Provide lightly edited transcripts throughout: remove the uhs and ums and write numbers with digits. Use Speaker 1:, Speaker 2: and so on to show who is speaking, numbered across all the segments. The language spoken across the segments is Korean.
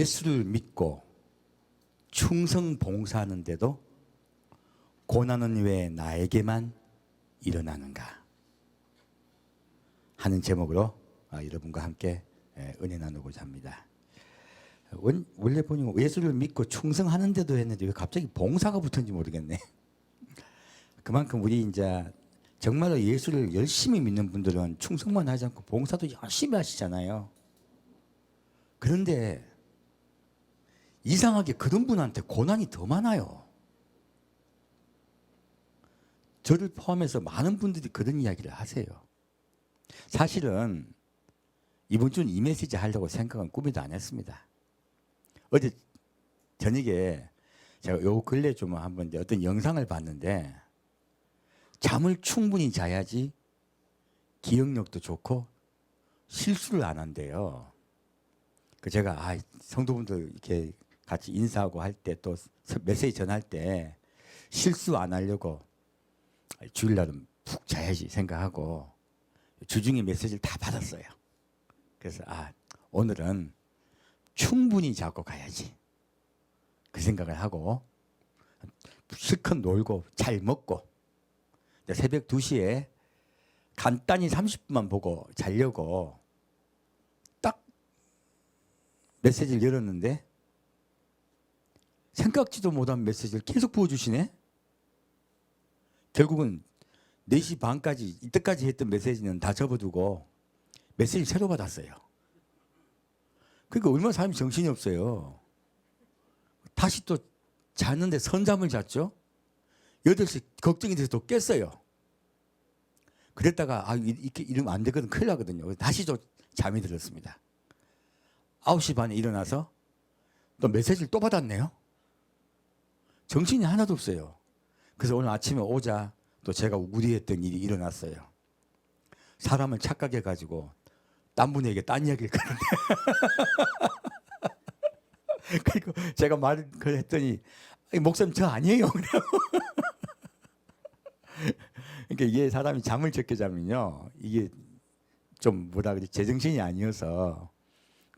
Speaker 1: 예수를 믿고 충성 봉사하는데도 고난은 왜 나에게만 일어나는가 하는 제목으로 여러분과 함께 은혜 나누고자 합니다. 원래 보니 예수를 믿고 충성하는데도 했는데 왜 갑자기 봉사가 붙은지 모르겠네. 그만큼 우리 이제 정말로 예수를 열심히 믿는 분들은 충성만 하지 않고 봉사도 열심히 하시잖아요. 그런데 이상하게 그런 분한테 고난이 더 많아요. 저를 포함해서 많은 분들이 그런 이야기를 하세요. 사실은 이번 주는 이 메시지 하려고 생각은 꿈에도 안 했습니다. 어제 저녁에 제가 요 근래 좀 한번 어떤 영상을 봤는데 잠을 충분히 자야지 기억력도 좋고 실수를 안 한대요. 그 제가 성도분들 이렇게 같이 인사하고 할 때 또 메시지 전할 때 실수 안 하려고 주일날은 푹 자야지 생각하고 주중에 메시지를 다 받았어요. 그래서 오늘은 충분히 자고 가야지 그 생각을 하고 실컷 놀고 잘 먹고 새벽 2시에 간단히 30분만 보고 자려고 딱 메시지를 열었는데 생각지도 못한 메시지를 계속 보여주시네. 결국은 4시 반까지 이때까지 했던 메시지는 다 접어두고 메시지를 새로 받았어요. 그러니까 얼마나 사람이 정신이 없어요. 다시 또 잤는데 선잠을 잤죠. 8시 걱정이 돼서 또 깼어요. 그랬다가 이렇게 이러면 안 되거든, 큰일 나거든요. 다시 또 잠이 들었습니다. 9시 반에 일어나서 또 메시지를 또 받았네요. 정신이 하나도 없어요. 그래서 오늘 아침에 오자 또 제가 우려했던 일이 일어났어요. 사람을 착각해가지고 딴 분에게 딴 이야기를 하는데 그리고 제가 말을 했더니 목사님 저 아니에요. 그러니까 이게 사람이 잠을 적게 자면요 이게 좀 뭐라 그러지 제정신이 아니어서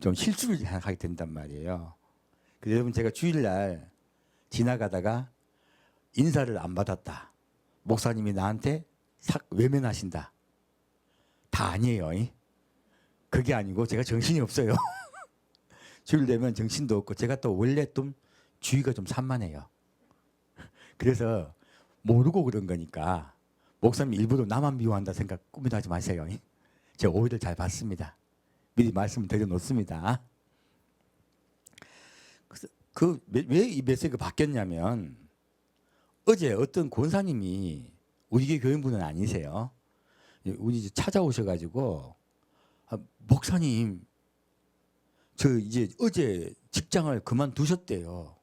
Speaker 1: 좀 실수를 하게 된단 말이에요. 그래서 여러분 제가 주일날 지나가다가 인사를 안 받았다. 목사님이 나한테 외면하신다. 다 아니에요. 그게 아니고 제가 정신이 없어요. 주일 되면 정신도 없고 제가 또 원래 좀 주의가 좀 산만해요. 그래서 모르고 그런 거니까 목사님 일부러 나만 미워한다 생각 꿈에도 하지 마세요. 제가 오히려 잘 봤습니다. 미리 말씀을 드려놓습니다. 왜 이 메시지가 바뀌었냐면 어제 어떤 권사님이 우리 교회 교인분은 아니세요. 우리 찾아오셔가지고 목사님 저 이제 어제 직장을 그만두셨대요.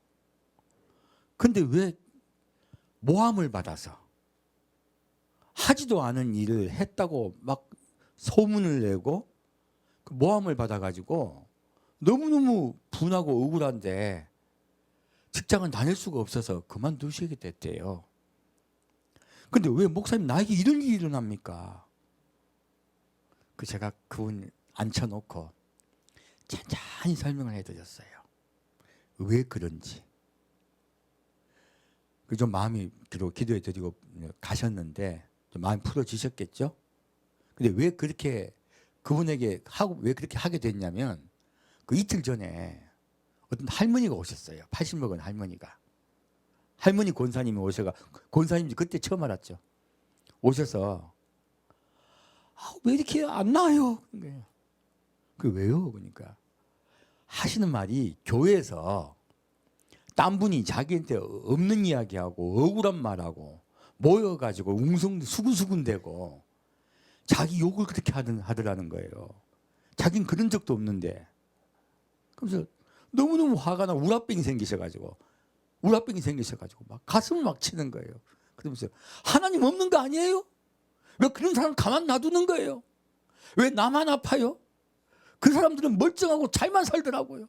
Speaker 1: 근데 왜 모함을 받아서 하지도 않은 일을 했다고 막 소문을 내고 그 모함을 받아가지고 너무너무 분하고 억울한데 직장은 다닐 수가 없어서 그만두시게 됐대요. 근데 왜 목사님 나에게 이런 일이 일어납니까? 그 제가 그분 앉혀놓고 찬찬히 설명을 해드렸어요. 왜 그런지. 좀 마음이 기도해드리고 가셨는데 좀 마음이 풀어지셨겠죠? 근데 왜 그렇게 그분에게 왜 그렇게 하게 됐냐면 그 이틀 전에 어떤 할머니가 오셨어요. 80 먹은 할머니가. 할머니 권사님이 권사님이 그때 처음 알았죠. 오셔서 왜 이렇게 안 나아요? 그 왜요? 그러니까 하시는 말이 교회에서 딴 분이 자기한테 없는 이야기하고 억울한 말하고 모여가지고 수군수군대고 자기 욕을 그렇게 하더라는 거예요. 자긴 그런 적도 없는데. 그래서 너무너무 화가 나 우라병이 생기셔가지고 막 가슴을 막 치는 거예요. 그러면서 하나님 없는 거 아니에요? 왜 그런 사람 가만 놔두는 거예요? 왜 나만 아파요? 그 사람들은 멀쩡하고 잘만 살더라고요.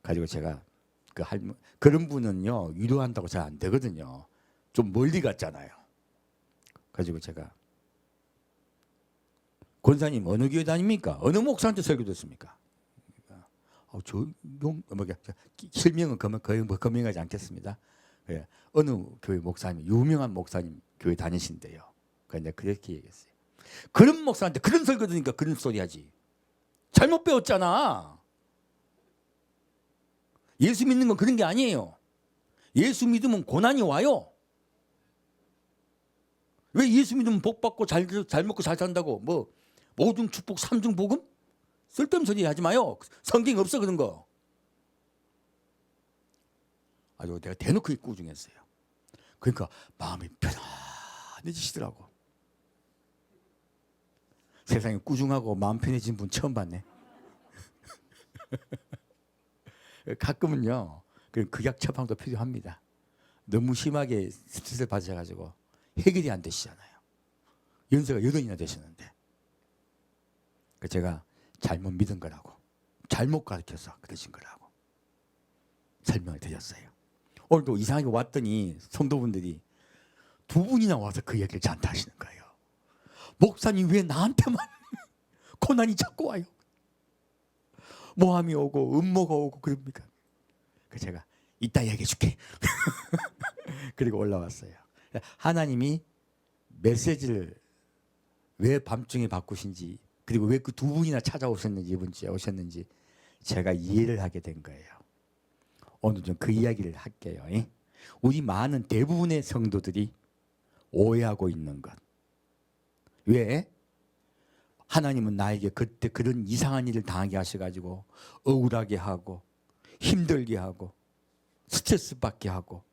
Speaker 1: 가지고 제가 그런 분은요 위로한다고 잘 안 되거든요. 좀 멀리 갔잖아요. 가지고 제가 권사님 어느 교회 다닙니까? 어느 목사한테 설교 듣습니까? 실명은 거의 거명하지 않겠습니다. 예, 어느 교회 목사님, 유명한 목사님 교회 다니신대요. 그런데 그렇게 얘기했어요. 그런 목사한테 그런 설교 들으니까 그런 소리 하지. 잘못 배웠잖아. 예수 믿는 건 그런 게 아니에요. 예수 믿으면 고난이 와요. 왜 예수 믿으면 복 받고 잘 먹고 잘 산다고 뭐 모든 축복 삼중 복음? 쓸데없는 소리 하지 마요. 성경 없어 그런 거. 아주 내가 대놓고 꾸중했어요. 그러니까 마음이 편안해지시더라고. 세상에 꾸중하고 마음 편해진 분 처음 봤네. 가끔은요, 극약 처방도 필요합니다. 너무 심하게 스트레스를 받으셔가지고 해결이 안 되시잖아요. 연세가 80이나 되셨는데. 제가 잘못 믿은 거라고, 잘못 가르쳐서 그러신 거라고 설명을 드렸어요. 오늘도 이상하게 왔더니 성도분들이 두 분이나 와서 그 얘기를 저한테 하시는 거예요. 목사님 왜 나한테만 고난이 자꾸 와요? 모함이 오고 음모가 오고 그럽니까? 그래서 제가 이따 얘기해 줄게. 그리고 올라왔어요. 하나님이 메시지를 왜 밤중에 바꾸신지, 그리고 왜 그 두 분이나 찾아오셨는지, 이번 주에 오셨는지 제가 이해를 하게 된 거예요. 오늘 좀 그 이야기를 할게요. 우리 많은 대부분의 성도들이 오해하고 있는 것. 왜? 하나님은 나에게 그때 그런 이상한 일을 당하게 하셔가지고 억울하게 하고 힘들게 하고 스트레스 받게 하고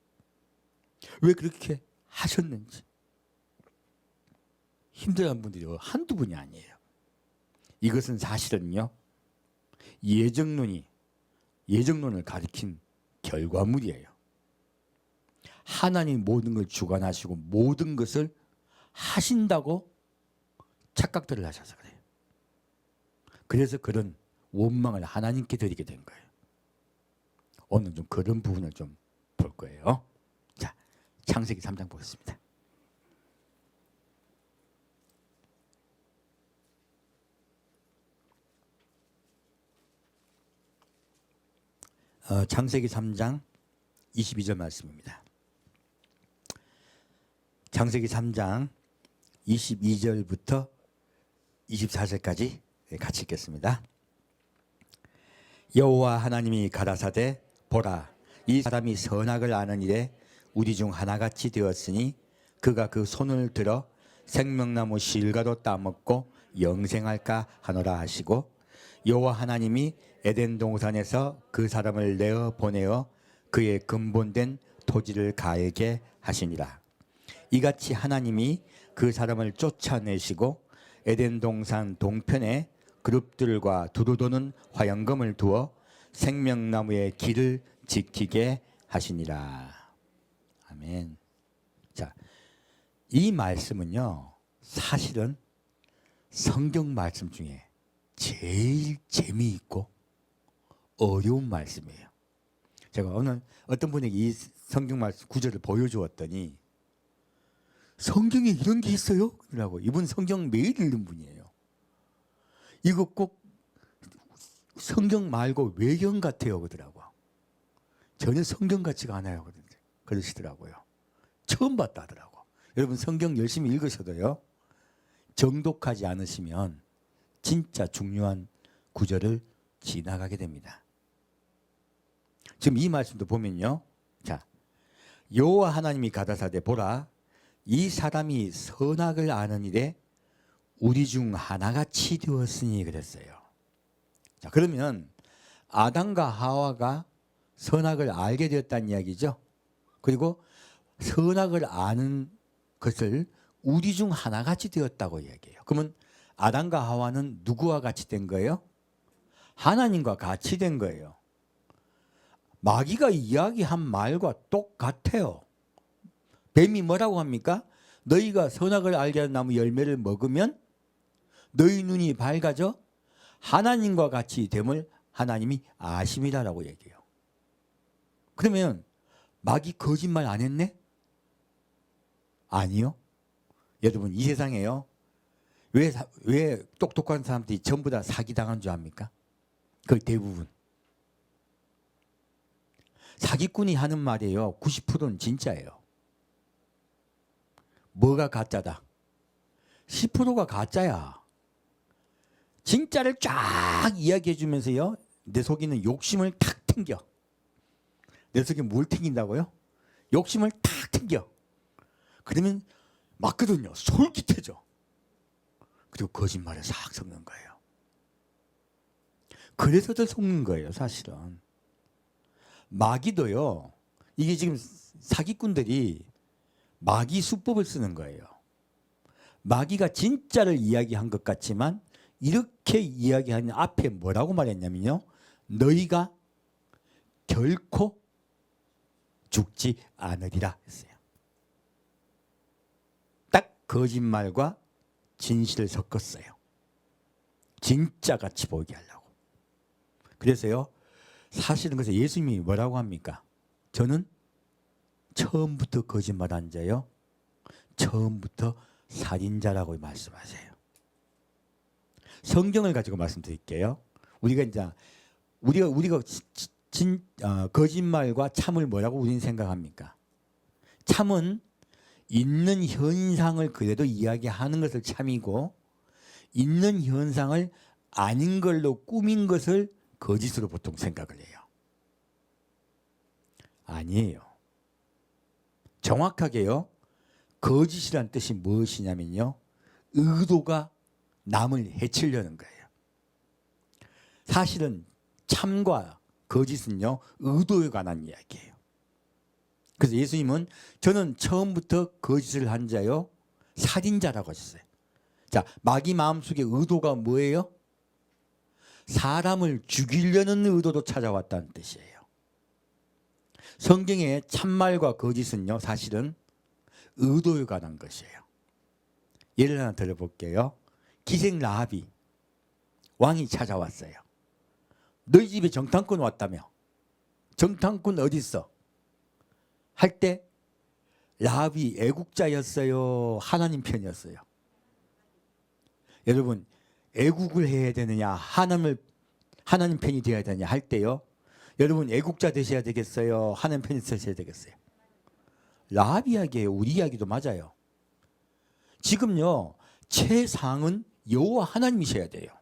Speaker 1: 왜 그렇게 하셨는지. 힘들어하는 분들이 한두 분이 아니에요. 이것은 사실은요, 예정론을 가리킨 결과물이에요. 하나님 모든 걸 주관하시고 모든 것을 하신다고 착각들을 하셔서 그래요. 그래서 그런 원망을 하나님께 드리게 된 거예요. 오늘 좀 그런 부분을 좀 볼 거예요. 자, 창세기 3장 보겠습니다. 창세기 3장 22절 말씀입니다. 창세기 3장 22절부터 24절까지 같이 읽겠습니다. 여호와 하나님이 가라사대 보라, 이 사람이 선악을 아는 일에 우리 중 하나같이 되었으니 그가 그 손을 들어 생명나무 실과도 따먹고 영생할까 하노라 하시고, 여호와 하나님이 에덴 동산에서 그 사람을 내어 보내어 그의 근본된 토지를 가에게 하시니라. 이같이 하나님이 그 사람을 쫓아내시고 에덴 동산 동편에 그룹들과 두루도는 화영금을 두어 생명나무의 길을 지키게 하시니라. 아멘. 자, 이 말씀은요, 사실은 성경 말씀 중에 제일 재미있고 어려운 말씀이에요. 제가 오늘 어떤 분에게 이 성경 말씀 구절을 보여주었더니 성경에 이런 게 있어요? 그러고, 이분 성경 매일 읽는 분이에요. 이거 꼭 성경 말고 외경 같아요 그러더라고. 전혀 성경 같지가 않아요 그러시더라고요. 처음 봤다 하더라고. 여러분 성경 열심히 읽으셔도요, 정독하지 않으시면 진짜 중요한 구절을 지나가게 됩니다. 지금 이 말씀도 보면요, 자, 여호와 하나님이 가라사대 보라, 이 사람이 선악을 아는 일에 우리 중 하나같이 되었으니 그랬어요. 자, 그러면 아담과 하와가 선악을 알게 되었다는 이야기죠. 그리고 선악을 아는 것을 우리 중 하나같이 되었다고 이야기해요. 그러면 아담과 하와는 누구와 같이 된 거예요? 하나님과 같이 된 거예요. 마귀가 이야기한 말과 똑같아요. 뱀이 뭐라고 합니까? 너희가 선악을 알게 하는 나무 열매를 먹으면 너희 눈이 밝아져 하나님과 같이 됨을 하나님이 아심이라고 얘기해요. 그러면 마귀 거짓말 안 했네? 아니요. 여러분 이 세상에요, 왜 똑똑한 사람들이 전부 다 사기당한 줄 압니까? 거의 대부분. 사기꾼이 하는 말이에요. 90%는 진짜예요. 뭐가 가짜다? 10%가 가짜야. 진짜를 쫙 이야기해 주면서요, 내 속에 있는 욕심을 탁 튕겨. 내 속에 뭘 튕긴다고요? 욕심을 탁 튕겨. 그러면 맞거든요. 솔깃해져. 그리고 거짓말을 싹 섞는 거예요. 그래서들 속는 거예요, 사실은. 마귀도요, 이게 지금 사기꾼들이 마귀 수법을 쓰는 거예요. 마귀가 진짜를 이야기한 것 같지만 이렇게 이야기하는 앞에 뭐라고 말했냐면요, 너희가 결코 죽지 않으리라 했어요. 딱 거짓말과 진실을 섞었어요. 진짜같이 보이게 하려고. 그래서요, 사실은 그래서 예수님이 뭐라고 합니까? 저는 처음부터 거짓말한 자요, 처음부터 살인자라고 말씀하세요. 성경을 가지고 말씀드릴게요. 우리가 거짓말과 참을 뭐라고 우리는 생각합니까? 참은 있는 현상을 그대로 이야기하는 것을 참이고, 있는 현상을 아닌 걸로 꾸민 것을 거짓으로 보통 생각을 해요. 아니에요. 정확하게요, 거짓이란 뜻이 무엇이냐면요, 의도가 남을 해치려는 거예요. 사실은 참과 거짓은요, 의도에 관한 이야기예요. 그래서 예수님은 저는 처음부터 거짓을 한 자요, 살인자라고 하셨어요. 자, 마귀 마음속의 의도가 뭐예요? 사람을 죽이려는 의도로 찾아왔다는 뜻이에요. 성경의 참말과 거짓은요, 사실은 의도에 관한 것이에요. 예를 하나 들어볼게요. 기생 라합이 왕이 찾아왔어요. 너희 집에 정탐꾼 왔다며. 정탐꾼 어디 있어? 할 때 라합이 애국자였어요, 하나님 편이었어요? 여러분, 애국을 해야 되느냐, 하나님 편이 되어야 되느냐 할 때요, 여러분 애국자 되셔야 되겠어요, 하나님 편이 되셔야 되겠어요? 라합 이야기예요. 우리 이야기도 맞아요. 지금요, 최상은 여호와 하나님이셔야 돼요.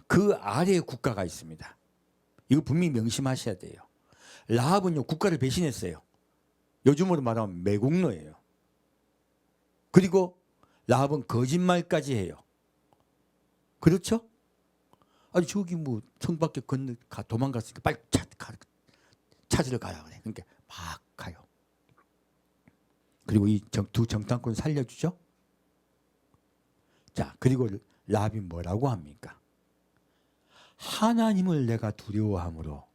Speaker 1: 그 아래에 국가가 있습니다. 이거 분명히 명심하셔야 돼요. 라합은요, 국가를 배신했어요. 요즘으로 말하면 매국노예요. 그리고 라합은 거짓말까지 해요. 그렇죠? 아니 저기 뭐 성 밖에 도망갔으니까 빨리 찾으러 가야 그래. 그러니까 막 가요. 그리고 이 두 정탐꾼 살려주죠. 자, 그리고 라합이 뭐라고 합니까? 하나님을 내가 두려워함으로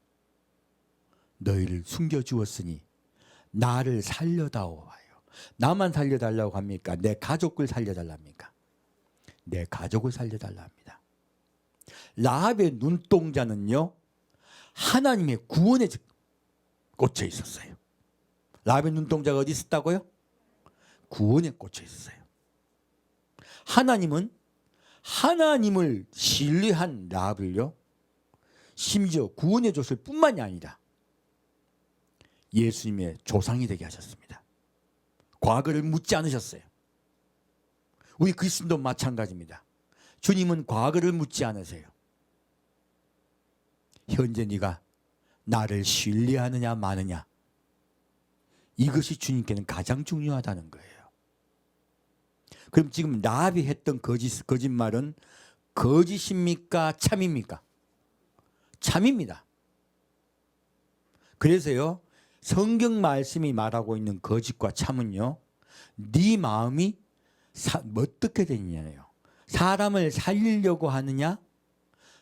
Speaker 1: 너희를 숨겨주었으니 나를 살려다오 하여. 나만 살려달라고 합니까? 내 가족을 살려달랍니까? 내 가족을 살려달라 합니다. 라합의 눈동자는요, 하나님의 구원에 꽂혀 있었어요. 라합의 눈동자가 어디 있었다고요? 구원에 꽂혀 있었어요. 하나님은 하나님을 신뢰한 라합을요, 심지어 구원해 줬을 뿐만이 아니라 예수님의 조상이 되게 하셨습니다. 과거를 묻지 않으셨어요. 우리 그리스도도 마찬가지입니다. 주님은 과거를 묻지 않으세요. 현재 네가 나를 신뢰하느냐 마느냐, 이것이 주님께는 가장 중요하다는 거예요. 그럼 지금 라합이 했던 거짓말은 거짓입니까? 참입니까? 참입니다. 그래서요, 성경 말씀이 말하고 있는 거짓과 참은요, 네 마음이 어떻게 되느냐예요. 사람을 살리려고 하느냐,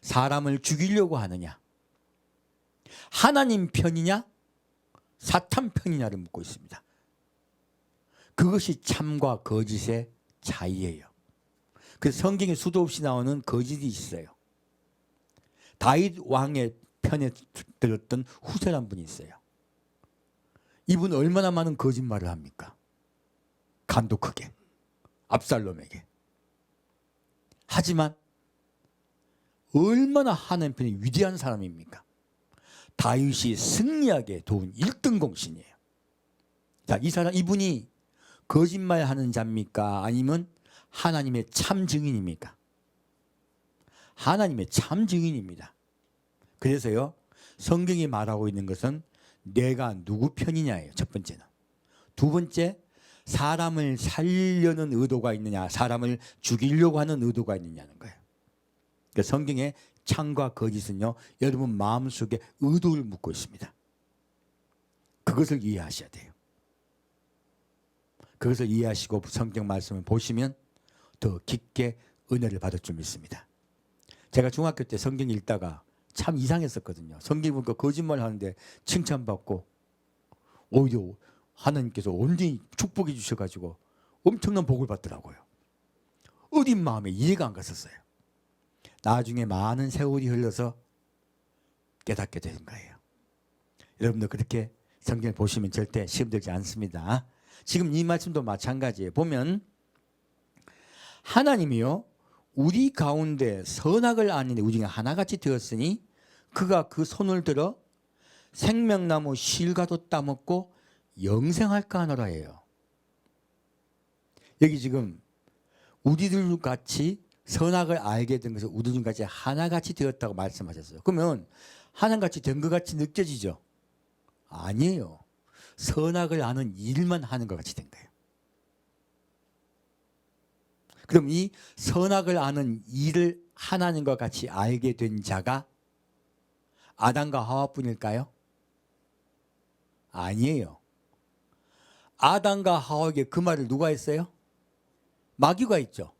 Speaker 1: 사람을 죽이려고 하느냐, 하나님 편이냐, 사탄 편이냐를 묻고 있습니다. 그것이 참과 거짓의 차이예요. 그래서 성경에 수도 없이 나오는 거짓이 있어요. 다윗 왕의 편에 들었던 후세란 분이 있어요. 이분 얼마나 많은 거짓말을 합니까? 간도 크게, 압살롬에게. 하지만 얼마나 하나님 편이 위대한 사람입니까? 다윗이 승리하게 도운 1등 공신이에요. 자, 이분이 거짓말하는 자입니까? 아니면 하나님의 참 증인입니까? 하나님의 참 증인입니다. 그래서요, 성경이 말하고 있는 것은 내가 누구 편이냐예요. 첫 번째는. 두 번째, 사람을 살려는 의도가 있느냐, 사람을 죽이려고 하는 의도가 있느냐는 거예요. 그러니까 성경의 참과 거짓은요, 여러분 마음속에 의도를 묻고 있습니다. 그것을 이해하셔야 돼요. 그것을 이해하시고 성경 말씀을 보시면 더 깊게 은혜를 받을 줄 믿습니다. 제가 중학교 때 성경 읽다가 참 이상했었거든요. 성경 보니까 거짓말 하는데 칭찬받고 오히려 하나님께서 온전히 축복해 주셔가지고 엄청난 복을 받더라고요. 어린 마음에 이해가 안 갔었어요. 나중에 많은 세월이 흘러서 깨닫게 된 거예요. 여러분도 그렇게 성경을 보시면 절대 시험 들지 않습니다. 지금 이 말씀도 마찬가지예요. 보면 하나님이요, 우리 가운데 선악을 아는 우리 중에 하나같이 되었으니 그가 그 손을 들어 생명나무 실과도 따먹고 영생할까 하노라 해요. 여기 지금 우리들 같이 선악을 알게 된 것은 우리들 같이 하나같이 되었다고 말씀하셨어요. 그러면 하나같이 된 것 같이 느껴지죠? 아니에요. 선악을 아는 일만 하는 것 같이 된 거예요. 그럼 이 선악을 아는 일을 하나님과 같이 알게 된 자가 아담과 하와뿐일까요? 아니에요. 아담과 하와에게 그 말을 누가 했어요? 마귀가 있죠.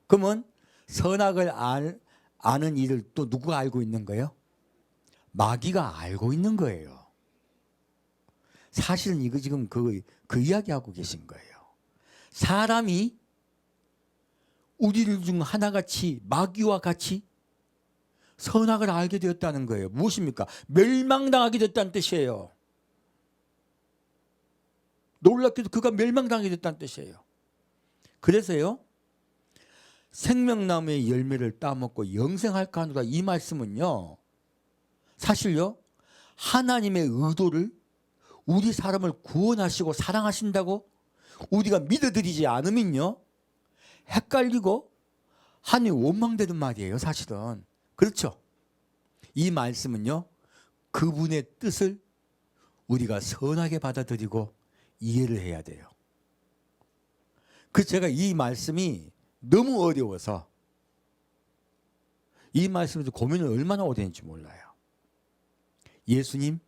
Speaker 1: 그러면 선악을 아는 일을 또 누가 알고 있는 거예요? 마귀가 알고 있는 거예요. 사실은 이거 지금 그 이야기하고 계신 거예요. 사람이 우리들 중 하나같이 마귀와 같이 선악을 알게 되었다는 거예요. 무엇입니까? 멸망당하게 됐다는 뜻이에요. 놀랍게도 그가 멸망당하게 됐다는 뜻이에요. 그래서요, 생명나무의 열매를 따먹고 영생할까 하노라, 이 말씀은요, 사실요, 하나님의 의도를 우리 사람을 구원하시고 사랑하신다고 우리가 믿어드리지 않으면요, 헷갈리고 하나님 원망되는 말이에요. 사실은. 그렇죠? 이 말씀은요, 그분의 뜻을 우리가 선하게 받아들이고 이해를 해야 돼요. 그래서 제가 이 말씀이 너무 어려워서 이 말씀에서 고민을 얼마나 오래 했는지 몰라요. 예수님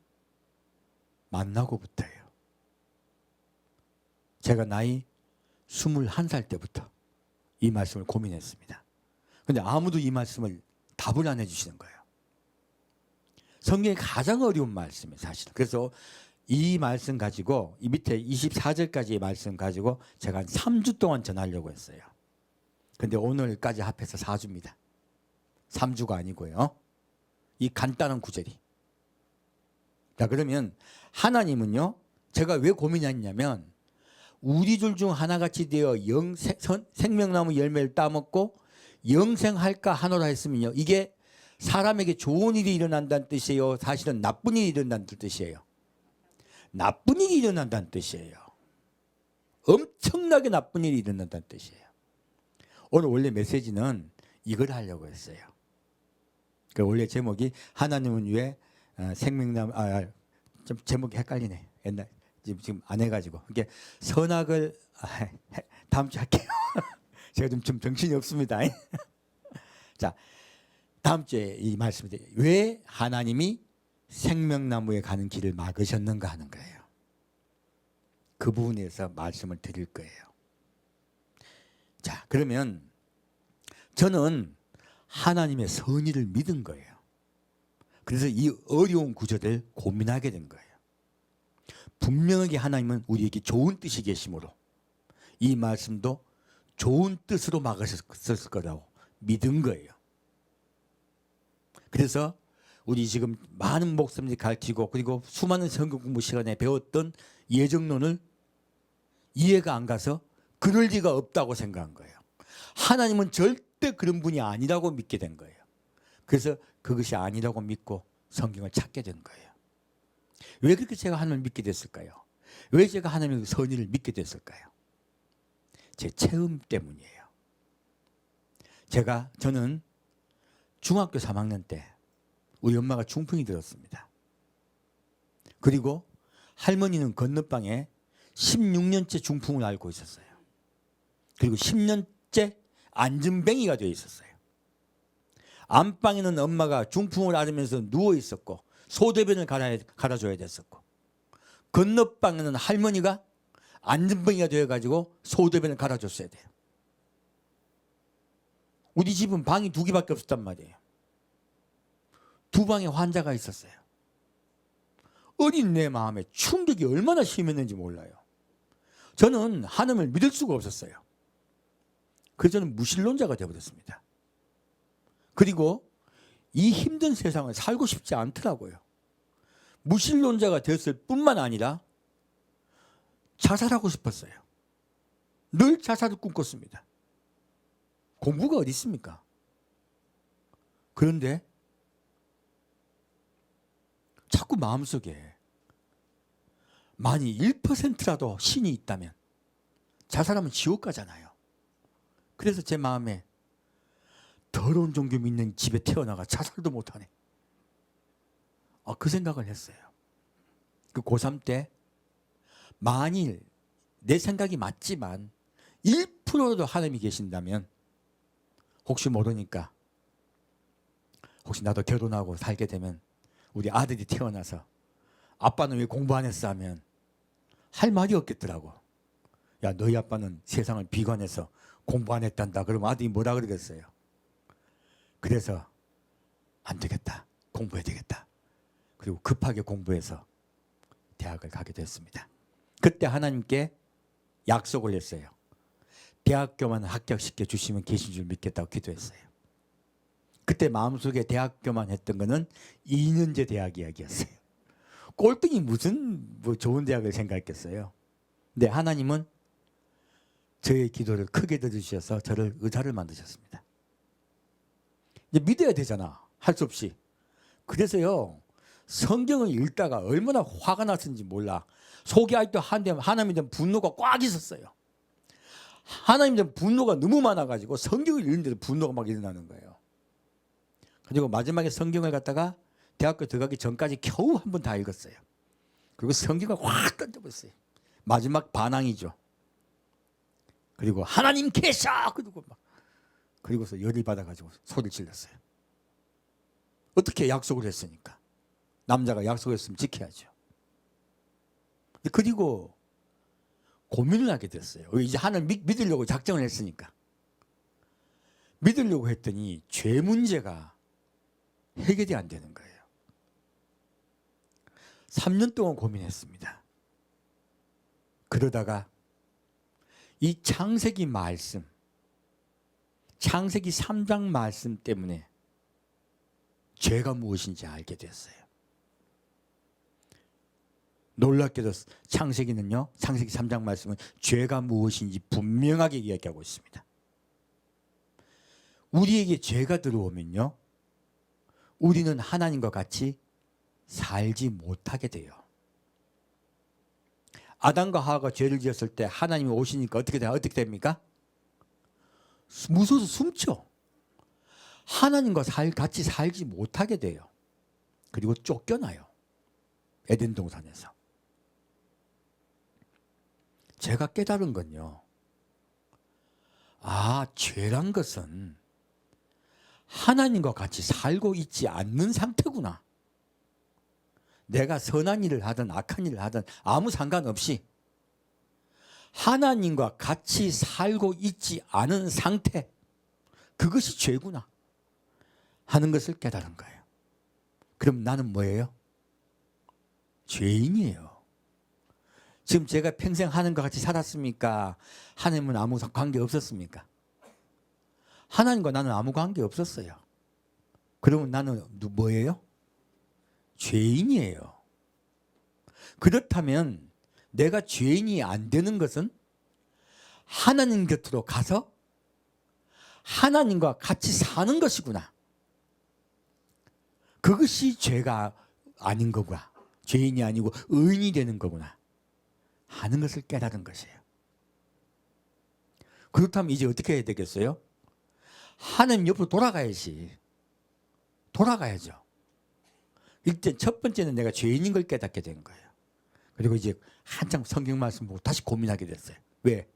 Speaker 1: 만나고부터예요. 제가 나이 21살 때부터 이 말씀을 고민했습니다. 그런데 아무도 이 말씀을 답을 안 해주시는 거예요. 성경의 가장 어려운 말씀이에요, 사실은. 그래서 이 말씀 가지고, 이 밑에 24절까지의 말씀 가지고 제가 한 3주 동안 전하려고 했어요. 근데 오늘까지 합해서 4주입니다. 3주가 아니고요. 이 간단한 구절이. 자, 그러면 하나님은요, 제가 왜 고민했냐면, 우리들 중 하나같이 되어 생명나무 열매를 따먹고 영생할까 하노라 했으면요, 이게 사람에게 좋은 일이 일어난다는 뜻이에요? 사실은 나쁜 일이 일어난다는 뜻이에요? 나쁜 일이 일어난다는 뜻이에요. 엄청나게 나쁜 일이 일어난다는 뜻이에요. 오늘 원래 메시지는 이걸 하려고 했어요. 그 원래 제목이 하나님은 왜 생명나무, 좀 제목이 헷갈리네. 옛날 지금 안 해가지고 이게 선악을 다음 주에 할게요. 제가 좀 정신이 없습니다. 자, 다음 주에 이 말씀이 왜 하나님이 생명나무에 가는 길을 막으셨는가 하는 거예요. 그 부분에서 말씀을 드릴 거예요. 자, 그러면 저는 하나님의 선의를 믿은 거예요. 그래서 이 어려운 구절을 고민하게 된 거예요. 분명하게 하나님은 우리에게 좋은 뜻이 계시므로 이 말씀도 좋은 뜻으로 막으셨을 거라고 믿은 거예요. 그래서 우리 지금 많은 목사님들이 가르치고 그리고 수많은 성경 공부 시간에 배웠던 예정론을 이해가 안 가서 그럴 리가 없다고 생각한 거예요. 하나님은 절대 그런 분이 아니라고 믿게 된 거예요. 그래서 그것이 아니라고 믿고 성경을 찾게 된 거예요. 왜 그렇게 제가 하나님을 믿게 됐을까요? 왜 제가 하나님의 선의를 믿게 됐을까요? 제 체험 때문이에요. 저는 중학교 3학년 때 우리 엄마가 중풍이 들었습니다. 그리고 할머니는 건너방에 16년째 중풍을 앓고 있었어요. 그리고 10년째 안전뱅이가 되어 있었어요. 안방에는 엄마가 중풍을 앓으면서 누워 있었고 소대변을 갈아줘야 됐었고, 건너방에는 할머니가 안전뱅이가 되어가지고 소대변을 갈아줬어야 돼요. 우리 집은 방이 2개밖에 없었단 말이에요. 2방에 환자가 있었어요. 어린 내 마음에 충격이 얼마나 심했는지 몰라요. 저는 하나님을 믿을 수가 없었어요. 그래서 저는 무신론자가 되어버렸습니다. 그리고 이 힘든 세상을 살고 싶지 않더라고요. 무신론자가 됐을 뿐만 아니라 자살하고 싶었어요. 늘 자살을 꿈꿨습니다. 공부가 어디 있습니까? 그런데 자꾸 마음속에 만약 1%라도 신이 있다면 자살하면 지옥 가잖아요. 그래서 제 마음에 더러운 종교 믿는 집에 태어나가 자살도 못하네. 그 생각을 했어요. 그 고3 때 만일 내 생각이 맞지만 1%라도 하나님이 계신다면 혹시 모르니까 혹시 나도 결혼하고 살게 되면 우리 아들이 태어나서 아빠는 왜 공부 안 했어 하면 할 말이 없겠더라고. 야, 너희 아빠는 세상을 비관해서 공부 안 했단다. 그러면 아들이 뭐라 그러겠어요. 그래서 안 되겠다. 공부해야 되겠다. 그리고 급하게 공부해서 대학을 가게 됐습니다. 그때 하나님께 약속을 했어요. 대학교만 합격시켜 주시면 계신 줄 믿겠다고 기도했어요. 그때 마음속에 대학교만 했던 거는 2년제 대학 이야기였어요. 꼴등이 무슨 좋은 대학을 생각했겠어요. 근데 하나님은 저의 기도를 크게 들으셔서 저를 의사를 만드셨습니다. 이제 믿어야 되잖아. 할 수 없이. 그래서요, 성경을 읽다가 얼마나 화가 났는지 몰라. 속에 아직도 하나님에 대한 분노가 꽉 있었어요. 하나님에 대한 분노가 너무 많아가지고 성경을 읽는데도 분노가 막 일어나는 거예요. 그리고 마지막에 성경을 갖다가 대학교 들어가기 전까지 겨우 한 번 다 읽었어요. 그리고 성경을 확 던져버렸어요. 마지막 반항이죠. 그리고 하나님 계셔! 그리고서 열이 받아가지고 소리를 질렀어요. 어떻게 약속을 했으니까. 남자가 약속했으면 지켜야죠. 그리고 고민을 하게 됐어요. 이제 하나님 믿으려고 작정을 했으니까. 믿으려고 했더니 죄 문제가 해결이 안 되는 거예요. 3년 동안 고민했습니다. 그러다가 이 창세기 말씀, 창세기 3장 말씀 때문에 죄가 무엇인지 알게 됐어요. 놀랍게도 창세기는요, 창세기 3장 말씀은 죄가 무엇인지 분명하게 이야기하고 있습니다. 우리에게 죄가 들어오면요, 우리는 하나님과 같이 살지 못하게 돼요. 아담과 하와가 죄를 지었을 때 하나님이 오시니까 어떻게 됩니까? 무서워서 숨죠. 하나님과 같이 살지 못하게 돼요. 그리고 쫓겨나요. 에덴 동산에서. 제가 깨달은 건요, 죄란 것은 하나님과 같이 살고 있지 않는 상태구나. 내가 선한 일을 하든 악한 일을 하든 아무 상관없이 하나님과 같이 살고 있지 않은 상태, 그것이 죄구나 하는 것을 깨달은 거예요. 그럼 나는 뭐예요? 죄인이에요. 지금 제가 평생 하나님과 같이 살았습니까? 하나님은 아무 관계 없었습니까? 하나님과 나는 아무 관계 없었어요. 그러면 나는 뭐예요? 죄인이에요. 그렇다면 내가 죄인이 안 되는 것은 하나님 곁으로 가서 하나님과 같이 사는 것이구나. 그것이 죄가 아닌 거구나. 죄인이 아니고 의인이 되는 거구나 하는 것을 깨달은 것이에요. 그렇다면 이제 어떻게 해야 되겠어요? 하나님 옆으로 돌아가야지. 돌아가야죠. 일단 첫 번째는 내가 죄인인 걸 깨닫게 된 거예요. 그리고 이제 한참 성경 말씀 보고 다시 고민하게 됐어요. 왜?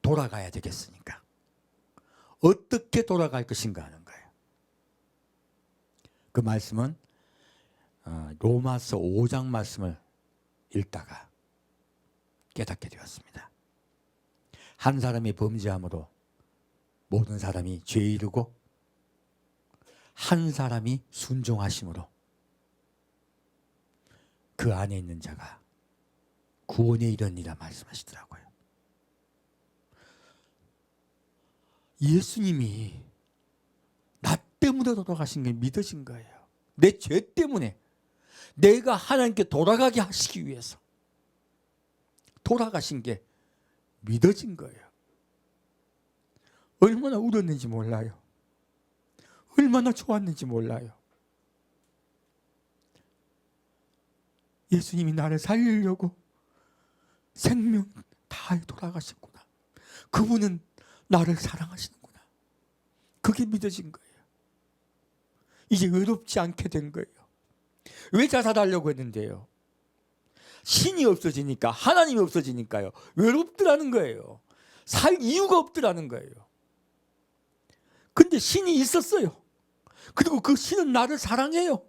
Speaker 1: 돌아가야 되겠으니까. 어떻게 돌아갈 것인가 하는 거예요. 그 말씀은 로마서 5장 말씀을 읽다가 깨닫게 되었습니다. 한 사람이 범죄함으로 모든 사람이 죄에 이르고 한 사람이 순종하심으로 그 안에 있는 자가 구원에 이르니라 말씀하시더라고요. 예수님이 나 때문에 돌아가신 게 믿어진 거예요. 내 죄 때문에 내가 하나님께 돌아가게 하시기 위해서 돌아가신 게 믿어진 거예요. 얼마나 울었는지 몰라요. 얼마나 좋았는지 몰라요. 예수님이 나를 살리려고 생명 다해 돌아가셨구나. 그분은 나를 사랑하시는구나. 그게 믿어진 거예요. 이제 외롭지 않게 된 거예요. 왜 자살하려고 했는데요? 신이 없어지니까, 하나님이 없어지니까요. 외롭더라는 거예요. 살 이유가 없더라는 거예요. 근데 신이 있었어요. 그리고 그 신은 나를 사랑해요.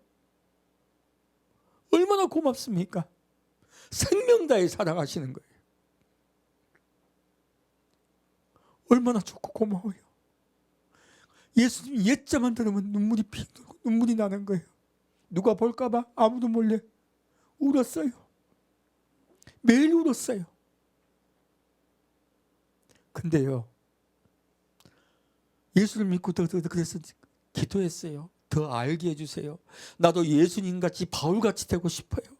Speaker 1: 얼마나 고맙습니까? 생명 다해 사랑하시는 거예요. 얼마나 좋고 고마워요. 예수님 옛자만 들으면 눈물이 나는 거예요. 누가 볼까 봐 아무도 몰래 울었어요. 매일 울었어요. 근데요, 예수를 믿고 그래서 기도했어요. 더 알게 해주세요. 나도 예수님같이 바울같이 되고 싶어요.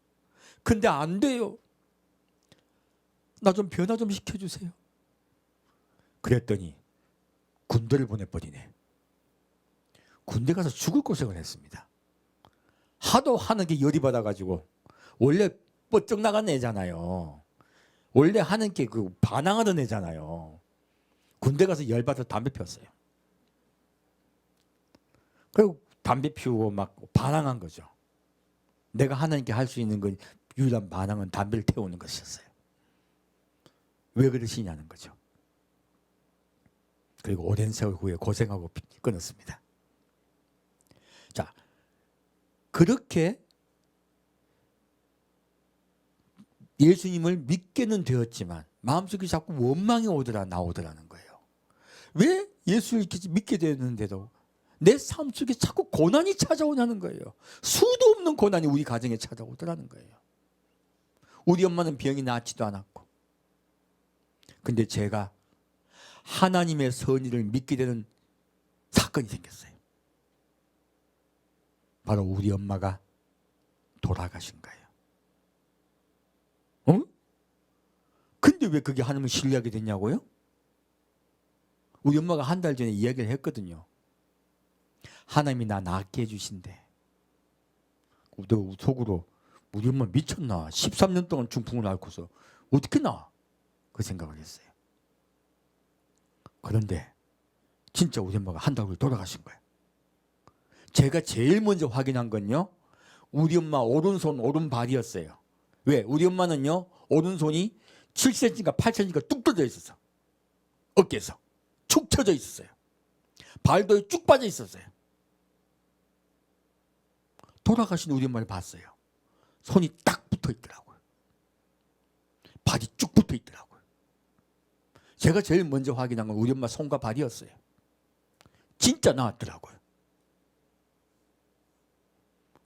Speaker 1: 근데 안 돼요. 나 좀 변화 좀 시켜주세요. 그랬더니 군대를 보내버리네. 군대 가서 죽을 고생을 했습니다. 하도 하는 게 열이 받아가지고, 원래 뻗쩍 나간 애잖아요. 원래 하는 게 그 반항하던 애잖아요. 군대 가서 열받아서 담배 피웠어요. 그리고 담배 피우고 막 반항한 거죠. 내가 하나님께 할 수 있는 건 유일한 반항은 담배를 태우는 것이었어요. 왜 그러시냐는 거죠. 그리고 오랜 세월 후에 고생하고 끊었습니다. 자, 그렇게 예수님을 믿게는 되었지만 마음속에 자꾸 원망이 나오더라는 거예요. 왜 예수를 이렇게 믿게 되었는데도 내 삶 속에 자꾸 고난이 찾아오냐는 거예요. 수도 없는 고난이 우리 가정에 찾아오더라는 거예요. 우리 엄마는 병이 낫지도 않았고. 근데 제가 하나님의 선의를 믿게 되는 사건이 생겼어요. 바로 우리 엄마가 돌아가신 거예요. 근데 왜 그게 하나님을 신뢰하게 됐냐고요? 우리 엄마가 한 달 전에 이야기를 했거든요. 하나님이 나 낫게 해주신대. 너 속으로 우리 엄마 미쳤나? 13년 동안 중풍을 앓고서 어떻게 나? 그 생각을 했어요. 그런데 진짜 우리 엄마가 한 달 후에 돌아가신 거예요. 제가 제일 먼저 확인한 건요, 우리 엄마 오른손 오른발이었어요. 왜? 우리 엄마는요, 오른손이 7cm인가 8cm인가 뚝 떨어져 있었어. 어깨에서 축 처져 있었어요. 발도 쭉 빠져 있었어요. 돌아가신 우리 엄마를 봤어요. 손이 딱 붙어 있더라고요. 발이 쭉 붙어 있더라고요. 제가 제일 먼저 확인한 건 우리 엄마 손과 발이었어요. 진짜 나았더라고요.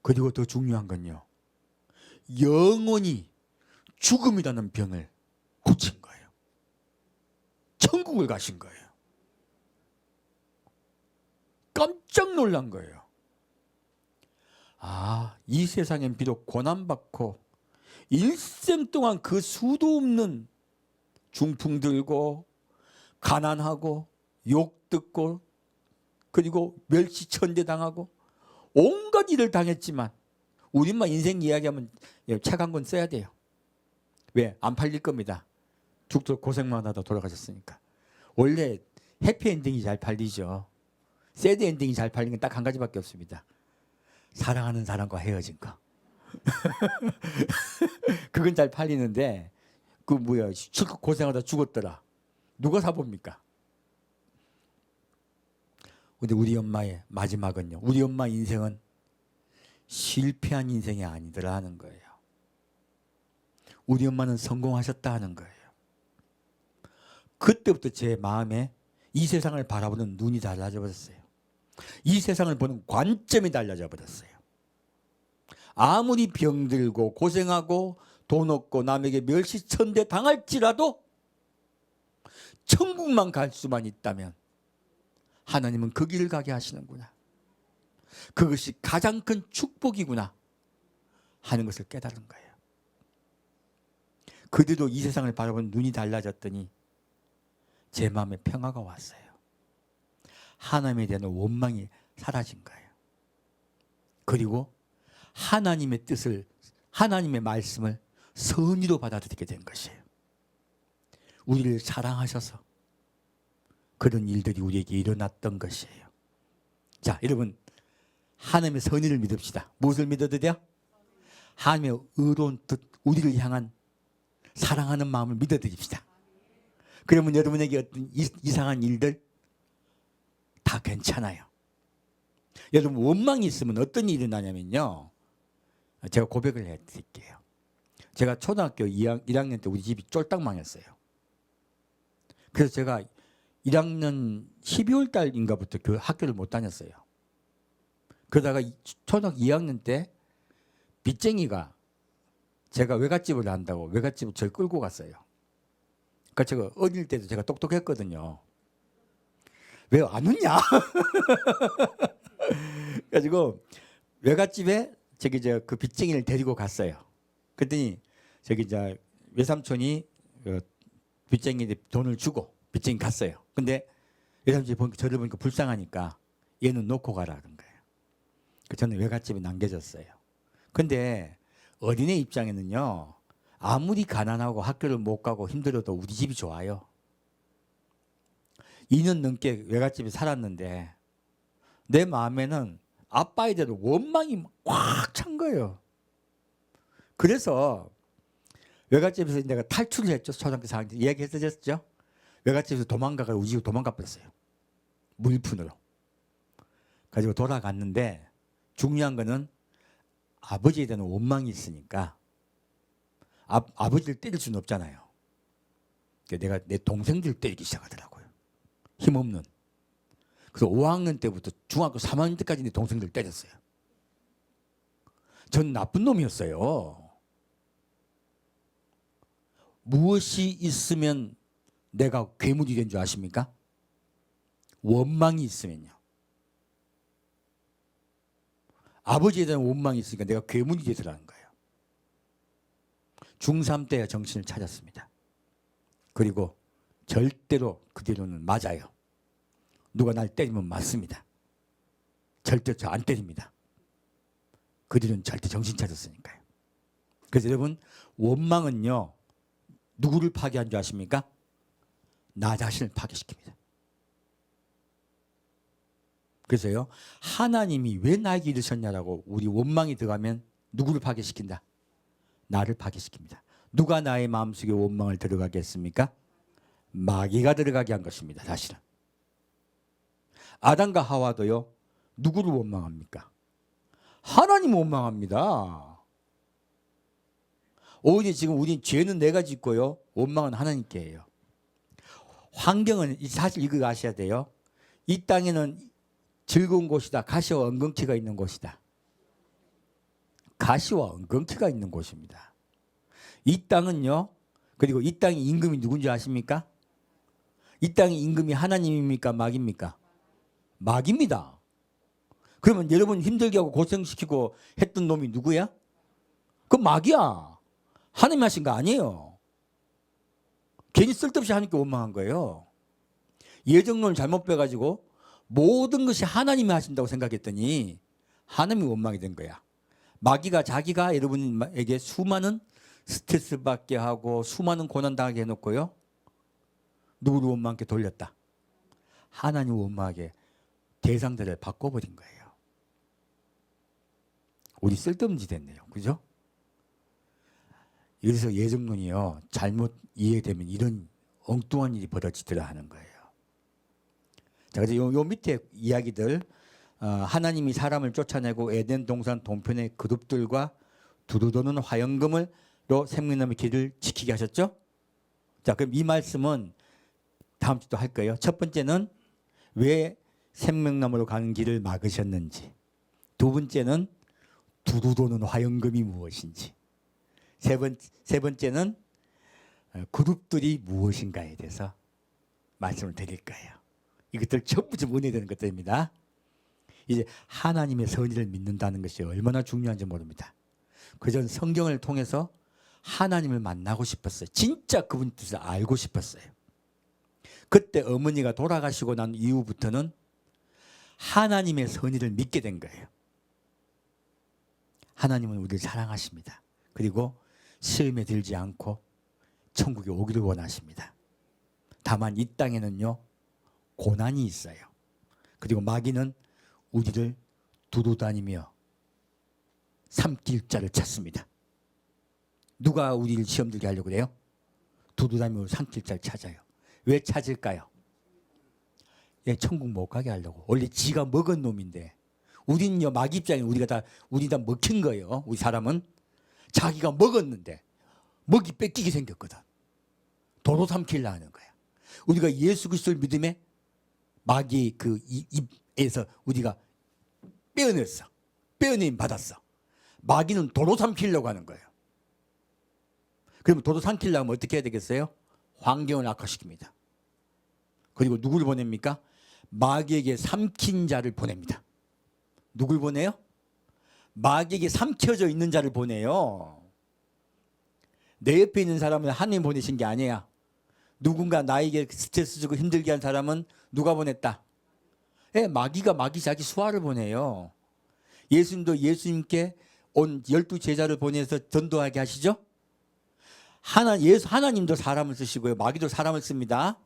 Speaker 1: 그리고 더 중요한 건요, 영원히 죽음이라는 병을 고친 거예요. 천국을 가신 거예요. 깜짝 놀란 거예요. 아, 이 세상엔 비록 고난받고 일생 동안 그 수도 없는 중풍 들고 가난하고 욕 듣고 그리고 멸시천대당하고 온갖 일을 당했지만 우리만 인생 이야기하면 책 한 권 써야 돼요. 왜? 안 팔릴 겁니다. 죽도 고생만 하다 돌아가셨으니까. 원래 해피엔딩이 잘 팔리죠. 새드 엔딩이 잘 팔리는 건 딱 한 가지밖에 없습니다. 사랑하는 사람과 헤어진 거. 그건 잘 팔리는데 그 뭐야 실컷 고생하다 죽었더라. 누가 사봅니까? 근데 우리 엄마의 마지막은요. 우리 엄마 인생은 실패한 인생이 아니더라 하는 거예요. 우리 엄마는 성공하셨다 하는 거예요. 그때부터 제 마음에 이 세상을 바라보는 눈이 달라져 버렸어요. 이 세상을 보는 관점이 달라져 버렸어요. 아무리 병들고 고생하고 돈 없고 남에게 멸시천대 당할지라도 천국만 갈 수만 있다면 하나님은 그 길을 가게 하시는구나. 그것이 가장 큰 축복이구나 하는 것을 깨달은 거예요. 그대로 이 세상을 바라보는 눈이 달라졌더니 제 마음에 평화가 왔어요. 하나님에 대한 원망이 사라진 거예요. 그리고 하나님의 뜻을, 하나님의 말씀을 선의로 받아들이게 된 것이에요. 우리를 사랑하셔서 그런 일들이 우리에게 일어났던 것이에요. 자, 여러분 하나님의 선의를 믿읍시다. 무엇을 믿어도 돼요? 하나님의 의로운 뜻, 우리를 향한 사랑하는 마음을 믿어드립시다. 그러면 여러분에게 어떤 이상한 일들 다 괜찮아요. 여러분 원망이 있으면 어떤 일이 일어나냐면요. 제가 고백을 해드릴게요. 제가 초등학교 1학년 때 우리 집이 쫄딱 망했어요. 그래서 제가 1학년 12월 달인가부터 그 학교를 못 다녔어요. 그러다가 초등학교 2학년 때 빚쟁이가 제가 외갓집을 한다고 외갓집을 저를 끌고 갔어요. 그러니까 제가 어릴 때도 제가 똑똑했거든요. 왜 안 웃냐? 그래가지고 외갓집에 저기 그 빚쟁이를 데리고 갔어요. 그랬더니 저기 외삼촌이 빚쟁이한테 돈을 주고 빚쟁이 갔어요. 근데 외삼촌이 보니까 저를 보니까 불쌍하니까 얘는 놓고 가라 그런 거예요. 저는 외갓집에 남겨졌어요. 근데 어린애 입장에는요. 아무리 가난하고 학교를 못 가고 힘들어도 우리 집이 좋아요. 2년 넘게 외갓집에 살았는데 내 마음에는 아빠에 대한 원망이 꽉 찬 거예요. 그래서 외갓집에서 내가 탈출을 했죠. 초등학교 4학년 때 이야기했었죠. 외갓집에서 도망가가 우리 집으로 도망가 버렸어요. 무일푼으로. 가지고 돌아갔는데 중요한 거는 아버지에 대한 원망이 있으니까 아버지를 때릴 수는 없잖아요. 내가 내 동생들을 때리기 시작하더라고요. 힘없는. 그래서 5학년 때부터 중학교 3학년 때까지 내 동생들을 때렸어요. 전 나쁜 놈이었어요. 무엇이 있으면 내가 괴물이 된 줄 아십니까? 원망이 있으면요. 아버지에 대한 원망이 있으니까 내가 괴물이 되더라는 거예요. 중3 때 정신을 찾았습니다. 그리고 절대로 그대로는 맞아요. 누가 날 때리면 맞습니다. 절대 저 안 때립니다. 그들은 절대 정신 차렸으니까요. 그래서 여러분 원망은요. 누구를 파괴한 줄 아십니까? 나 자신을 파괴시킵니다. 그래서요. 하나님이 왜 나에게 이르셨냐라고 우리 원망이 들어가면 누구를 파괴시킨다? 나를 파괴시킵니다. 누가 나의 마음속에 원망을 들어가게 했습니까? 마귀가 들어가게 한 것입니다. 사실은. 아담과 하와도요. 누구를 원망합니까? 하나님 원망합니다. 오히려 지금 우리 죄는 내가 짓고요. 원망은 하나님께 해요. 환경은 사실 이거 아셔야 돼요. 이 땅에는 즐거운 곳이다. 가시와 엉겅퀴가 있는 곳이다. 가시와 엉겅퀴가 있는 곳입니다. 이 땅은요. 그리고 이 땅의 임금이 누군지 아십니까? 이 땅의 임금이 하나님입니까? 마귀입니까? 마귀입니다. 그러면 여러분 힘들게 하고 고생시키고 했던 놈이 누구야? 그 마귀야. 하나님 하신 거 아니에요. 괜히 쓸데없이 하나님께 원망한 거예요. 예정론을 잘못 빼가지고 모든 것이 하나님이 하신다고 생각했더니 하나님이 원망이 된 거야. 마귀가 자기가 여러분에게 수많은 스트레스 받게 하고 수많은 고난 당하게 해놓고요. 누구를 원망하게 돌렸다. 하나님 원망하게 대상들을 바꿔버린 거예요. 우리 쓸데없는 짓 했네요. 그죠? 그래서 예정론이요. 잘못 이해되면 이런 엉뚱한 일이 벌어지더라 하는 거예요. 자, 그래서 요 밑에 이야기들, 하나님이 사람을 쫓아내고 에덴 동산 동편의 그룹들과 두루 도는 화영금으로 생명나무의 길을 지키게 하셨죠? 자, 그럼 이 말씀은 다음 주도 할 거예요. 첫 번째는 왜 생명나무로 가는 길을 막으셨는지, 두 번째는 두루 도는 화영금이 무엇인지, 세 번째는 그룹들이 무엇인가에 대해서 말씀을 드릴 거예요. 이것들 전부 좀 은혜되는 것들입니다. 이제 하나님의 선의를 믿는다는 것이 얼마나 중요한지 모릅니다. 그전 성경을 통해서 하나님을 만나고 싶었어요. 진짜 그분 뜻을 알고 싶었어요. 그때 어머니가 돌아가시고 난 이후부터는 하나님의 선의를 믿게 된 거예요. 하나님은 우리를 사랑하십니다. 그리고 시험에 들지 않고 천국에 오기를 원하십니다. 다만 이 땅에는요, 고난이 있어요. 그리고 마귀는 우리를 두루다니며 삼킬 자를 찾습니다. 누가 우리를 시험 들게 하려고 그래요? 두루다니며 삼킬 자를 찾아요. 왜 찾을까요? 예, 천국 못 가게 하려고. 원래 지가 먹은 놈인데, 우리는요, 마귀 입장에 우리 다 먹힌 거예요. 우리 사람은 자기가 먹었는데 먹이 뺏기게 생겼거든. 도로 삼키려 하는 거야. 우리가 예수 그리스도를 믿음에 마귀의 그 입에서 우리가 빼어내임 받았어. 마귀는 도로 삼키려고 하는 거예요. 그러면 도로 삼키려면 어떻게 해야 되겠어요? 환경을 악화시킵니다. 그리고 누구를 보냅니까? 마귀에게 삼킨 자를 보냅니다. 누굴 보내요? 마귀에게 삼켜져 있는 자를 보내요. 내 옆에 있는 사람은 하나님 보내신 게 아니야. 누군가 나에게 스트레스 주고 힘들게 한 사람은 누가 보냈다? 예, 마귀가 마귀 자기 수하를 보내요. 예수님도 예수님께 온 12제자를 보내서 전도하게 하시죠? 하나님도 사람을 쓰시고요. 마귀도 사람을 씁니다.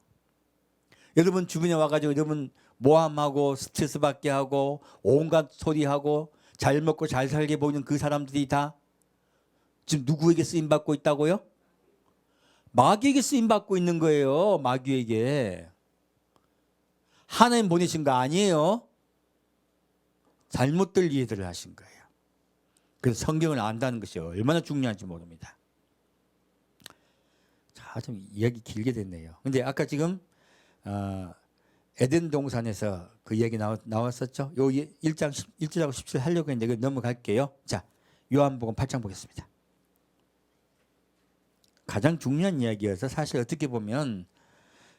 Speaker 1: 여러분 주변에 와가지고 여러분 모함하고 스트레스 받게 하고 온갖 소리하고 잘 먹고 잘 살게 보이는 그 사람들이 다 지금 누구에게 쓰임받고 있다고요? 마귀에게 쓰임받고 있는 거예요. 마귀에게. 하나님 보내신 거 아니에요. 잘못들 이해들을 하신 거예요. 그래서 성경을 안다는 것이 얼마나 중요한지 모릅니다. 자, 좀 이야기 길게 됐네요. 근데 아까 지금 에덴 동산에서 그 이야기 나왔었죠. 요 1절하고 17절 하려고 했는데 넘어갈게요. 자, 요한복음 8장 보겠습니다. 가장 중요한 이야기여서 사실 어떻게 보면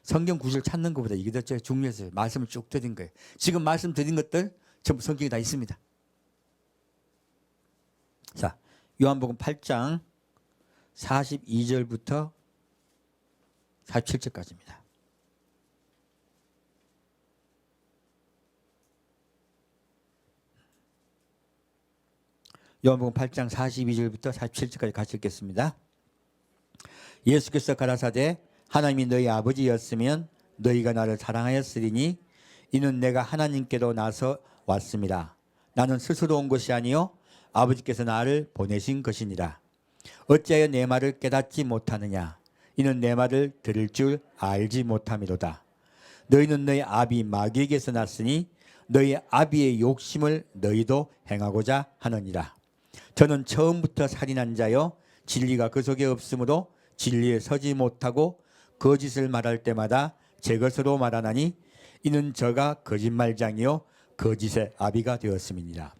Speaker 1: 성경 구절 찾는 것보다 이게 더 중요해서 말씀을 쭉 드린 거예요. 지금 말씀드린 것들 전부 성경에 다 있습니다. 자, 요한복음 8장 42절부터 47절까지입니다. 요한복음 8장 42절부터 47절까지 같이 읽겠습니다. 예수께서 가라사대 하나님이 너희 아버지였으면 너희가 나를 사랑하였으리니 이는 내가 하나님께로 나서 왔습니다. 나는 스스로 온 것이 아니요 아버지께서 나를 보내신 것이니라. 어찌하여 내 말을 깨닫지 못하느냐? 이는 내 말을 들을 줄 알지 못함이로다. 너희는 너희 아비 마귀에게서 났으니 너희 아비의 욕심을 너희도 행하고자 하느니라. 저는 처음부터 살인한 자여 진리가 그 속에 없으므로 진리에 서지 못하고 거짓을 말할 때마다 제 것으로 말하나니 이는 저가 거짓말장이요 거짓의 아비가 되었음이니라.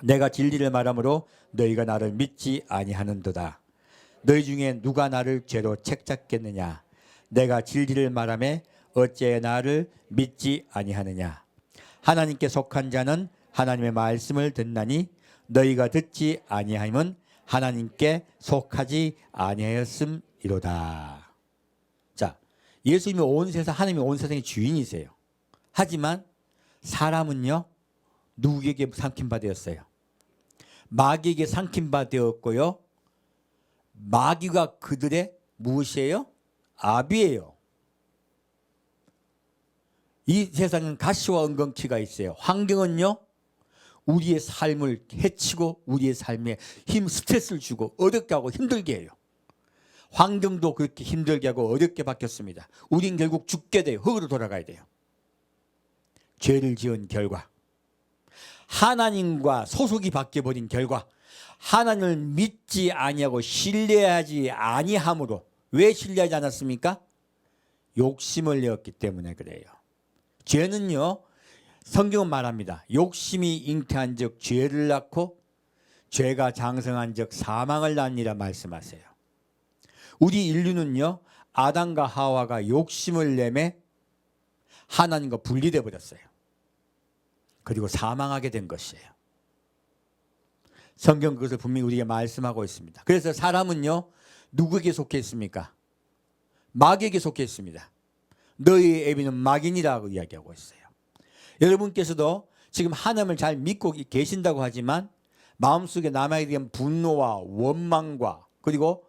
Speaker 1: 내가 진리를 말하므로 너희가 나를 믿지 아니하는도다. 너희 중에 누가 나를 죄로 책잡겠느냐? 내가 진리를 말하매 어찌해 나를 믿지 아니하느냐? 하나님께 속한 자는 하나님의 말씀을 듣나니 너희가 듣지 아니하면 하나님께 속하지 아니하였음이로다. 자, 예수님이 온 세상, 하나님이 온 세상의 주인이세요. 하지만 사람은요 누구에게 삼킴받았어요? 마귀에게 삼킨 바 되었고요. 마귀가 그들의 무엇이에요? 아비예요. 이 세상은 가시와 은근키가 있어요. 환경은요, 우리의 삶을 해치고 우리의 삶에 스트레스를 주고 어렵게 하고 힘들게 해요. 환경도 그렇게 힘들게 하고 어렵게 바뀌었습니다. 우린 결국 죽게 돼요. 흙으로 돌아가야 돼요. 죄를 지은 결과, 하나님과 소속이 바뀌어버린 결과, 하나님을 믿지 아니하고 신뢰하지 아니함으로. 왜 신뢰하지 않았습니까? 욕심을 내었기 때문에 그래요. 죄는요, 성경은 말합니다. 욕심이 잉태한 즉 죄를 낳고 죄가 장성한 즉 사망을 낳으니라 말씀하세요. 우리 인류는요, 아담과 하와가 욕심을 내매 하나님과 분리돼 버렸어요. 그리고 사망하게 된 것이에요. 성경 그것을 분명히 우리에게 말씀하고 있습니다. 그래서 사람은요, 누구에게 속해 있습니까? 마귀에게 속해 있습니다. 너희 애비는 마귀니라고 이야기하고 있어요. 여러분께서도 지금 하나님을 잘 믿고 계신다고 하지만 마음속에 남아에 대한 분노와 원망과 그리고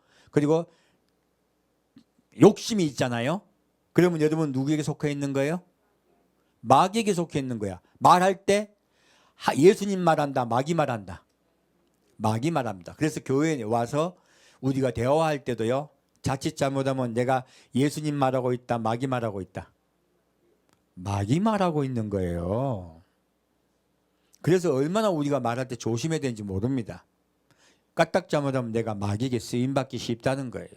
Speaker 1: 욕심이 있잖아요. 그러면 여러분 누구에게 속해 있는 거예요? 마귀에게 속해 있는 거야. 말할 때 예수님 말한다, 마귀 말한다. 마귀 말합니다. 그래서 교회에 와서 우리가 대화할 때도요, 자칫 잘못하면 내가 예수님 말하고 있다, 마귀 말하고 있다. 마귀 말하고 있는 거예요. 그래서 얼마나 우리가 말할 때 조심해야 되는지 모릅니다. 까딱 잘못하면 내가 마귀에게 쓰임받기 쉽다는 거예요.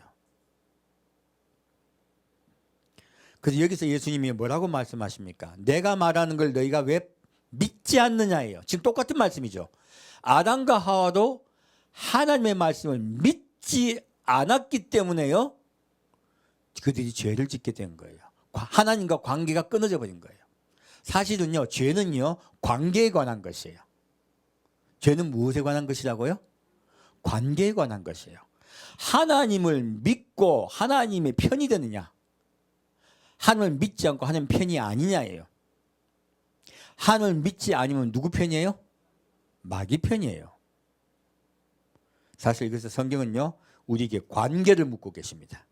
Speaker 1: 그래서 여기서 예수님이 뭐라고 말씀하십니까? 내가 말하는 걸 너희가 왜 믿지 않느냐예요. 지금 똑같은 말씀이죠. 아담과 하와도 하나님의 말씀을 믿지 않았기 때문에요, 그들이 죄를 짓게 된 거예요. 하나님과 관계가 끊어져 버린 거예요. 사실은요, 죄는요, 관계에 관한 것이에요. 죄는 무엇에 관한 것이라고요? 관계에 관한 것이에요. 하나님을 믿고 하나님의 편이 되느냐, 하나님을 믿지 않고 하나님 편이 아니냐예요. 하나님을 믿지 않으면 누구 편이에요? 마귀 편이에요. 사실 그래서 성경은요, 우리에게 관계를 묻고 계십니다.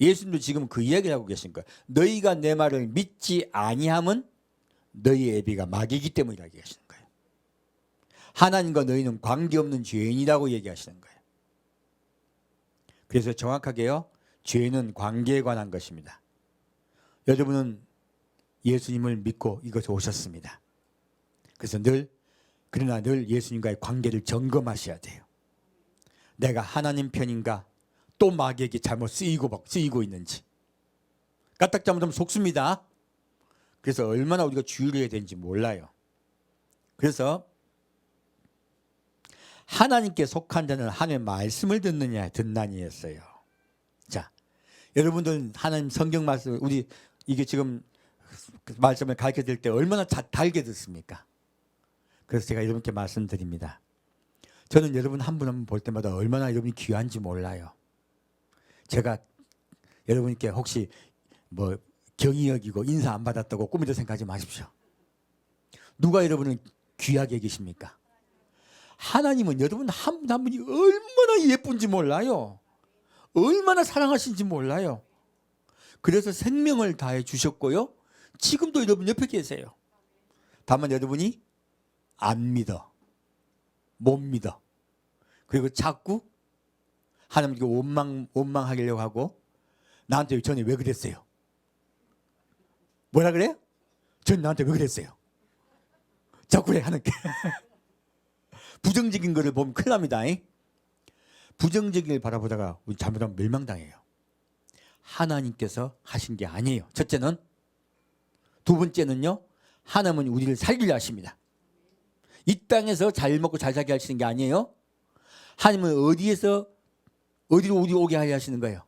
Speaker 1: 예수님도 지금 그 이야기를 하고 계신 거예요. 너희가 내 말을 믿지 아니함은 너희의 애비가 마귀이기 때문이라고 얘기하시는 거예요. 하나님과 너희는 관계없는 죄인이라고 얘기하시는 거예요. 그래서 정확하게요, 죄는 관계에 관한 것입니다. 여러분은 예수님을 믿고 이곳에 오셨습니다. 그래서 그러나 늘 예수님과의 관계를 점검하셔야 돼요. 내가 하나님 편인가, 또 마귀에게 잘못 쓰이고 있는지. 까딱 잘못하면 속습니다. 그래서 얼마나 우리가 주의해야 되는지 몰라요. 그래서 하나님께 속한 자는 하나님의 말씀을 듣나니 했어요. 자, 여러분들 하나님 성경 말씀, 우리 이게 지금 말씀을 가르쳐 드릴 때 얼마나 달게 듣습니까? 그래서 제가 여러분께 말씀드립니다. 저는 여러분 한 분 한 분 볼 때마다 얼마나 여러분이 귀한지 몰라요. 제가 여러분께 혹시 뭐 경의 여기고 인사 안 받았다고 꿈에도 생각하지 마십시오. 누가 여러분을 귀하게 여기십니까? 하나님은 여러분 한 분 한 분이 얼마나 예쁜지 몰라요. 얼마나 사랑하신지 몰라요. 그래서 생명을 다해 주셨고요, 지금도 여러분 옆에 계세요. 다만 여러분이 안 믿어, 못 믿어. 그리고 자꾸 하나님께 원망하려고 하고, 나한테 전에 왜 그랬어요? 뭐라 그래요? 전 나한테 왜 그랬어요? 자꾸 그래 하는 게. 부정적인 거를 보면 큰일 납니다. 부정적인 걸 바라보다가 우리 잘못하면 멸망당해요. 하나님께서 하신 게 아니에요. 첫째는. 두 번째는요, 하나님은 우리를 살리려 하십니다. 이 땅에서 잘 먹고 잘 살게 하시는 게 아니에요. 하나님은 어디로 우리 오게 하시는 거예요?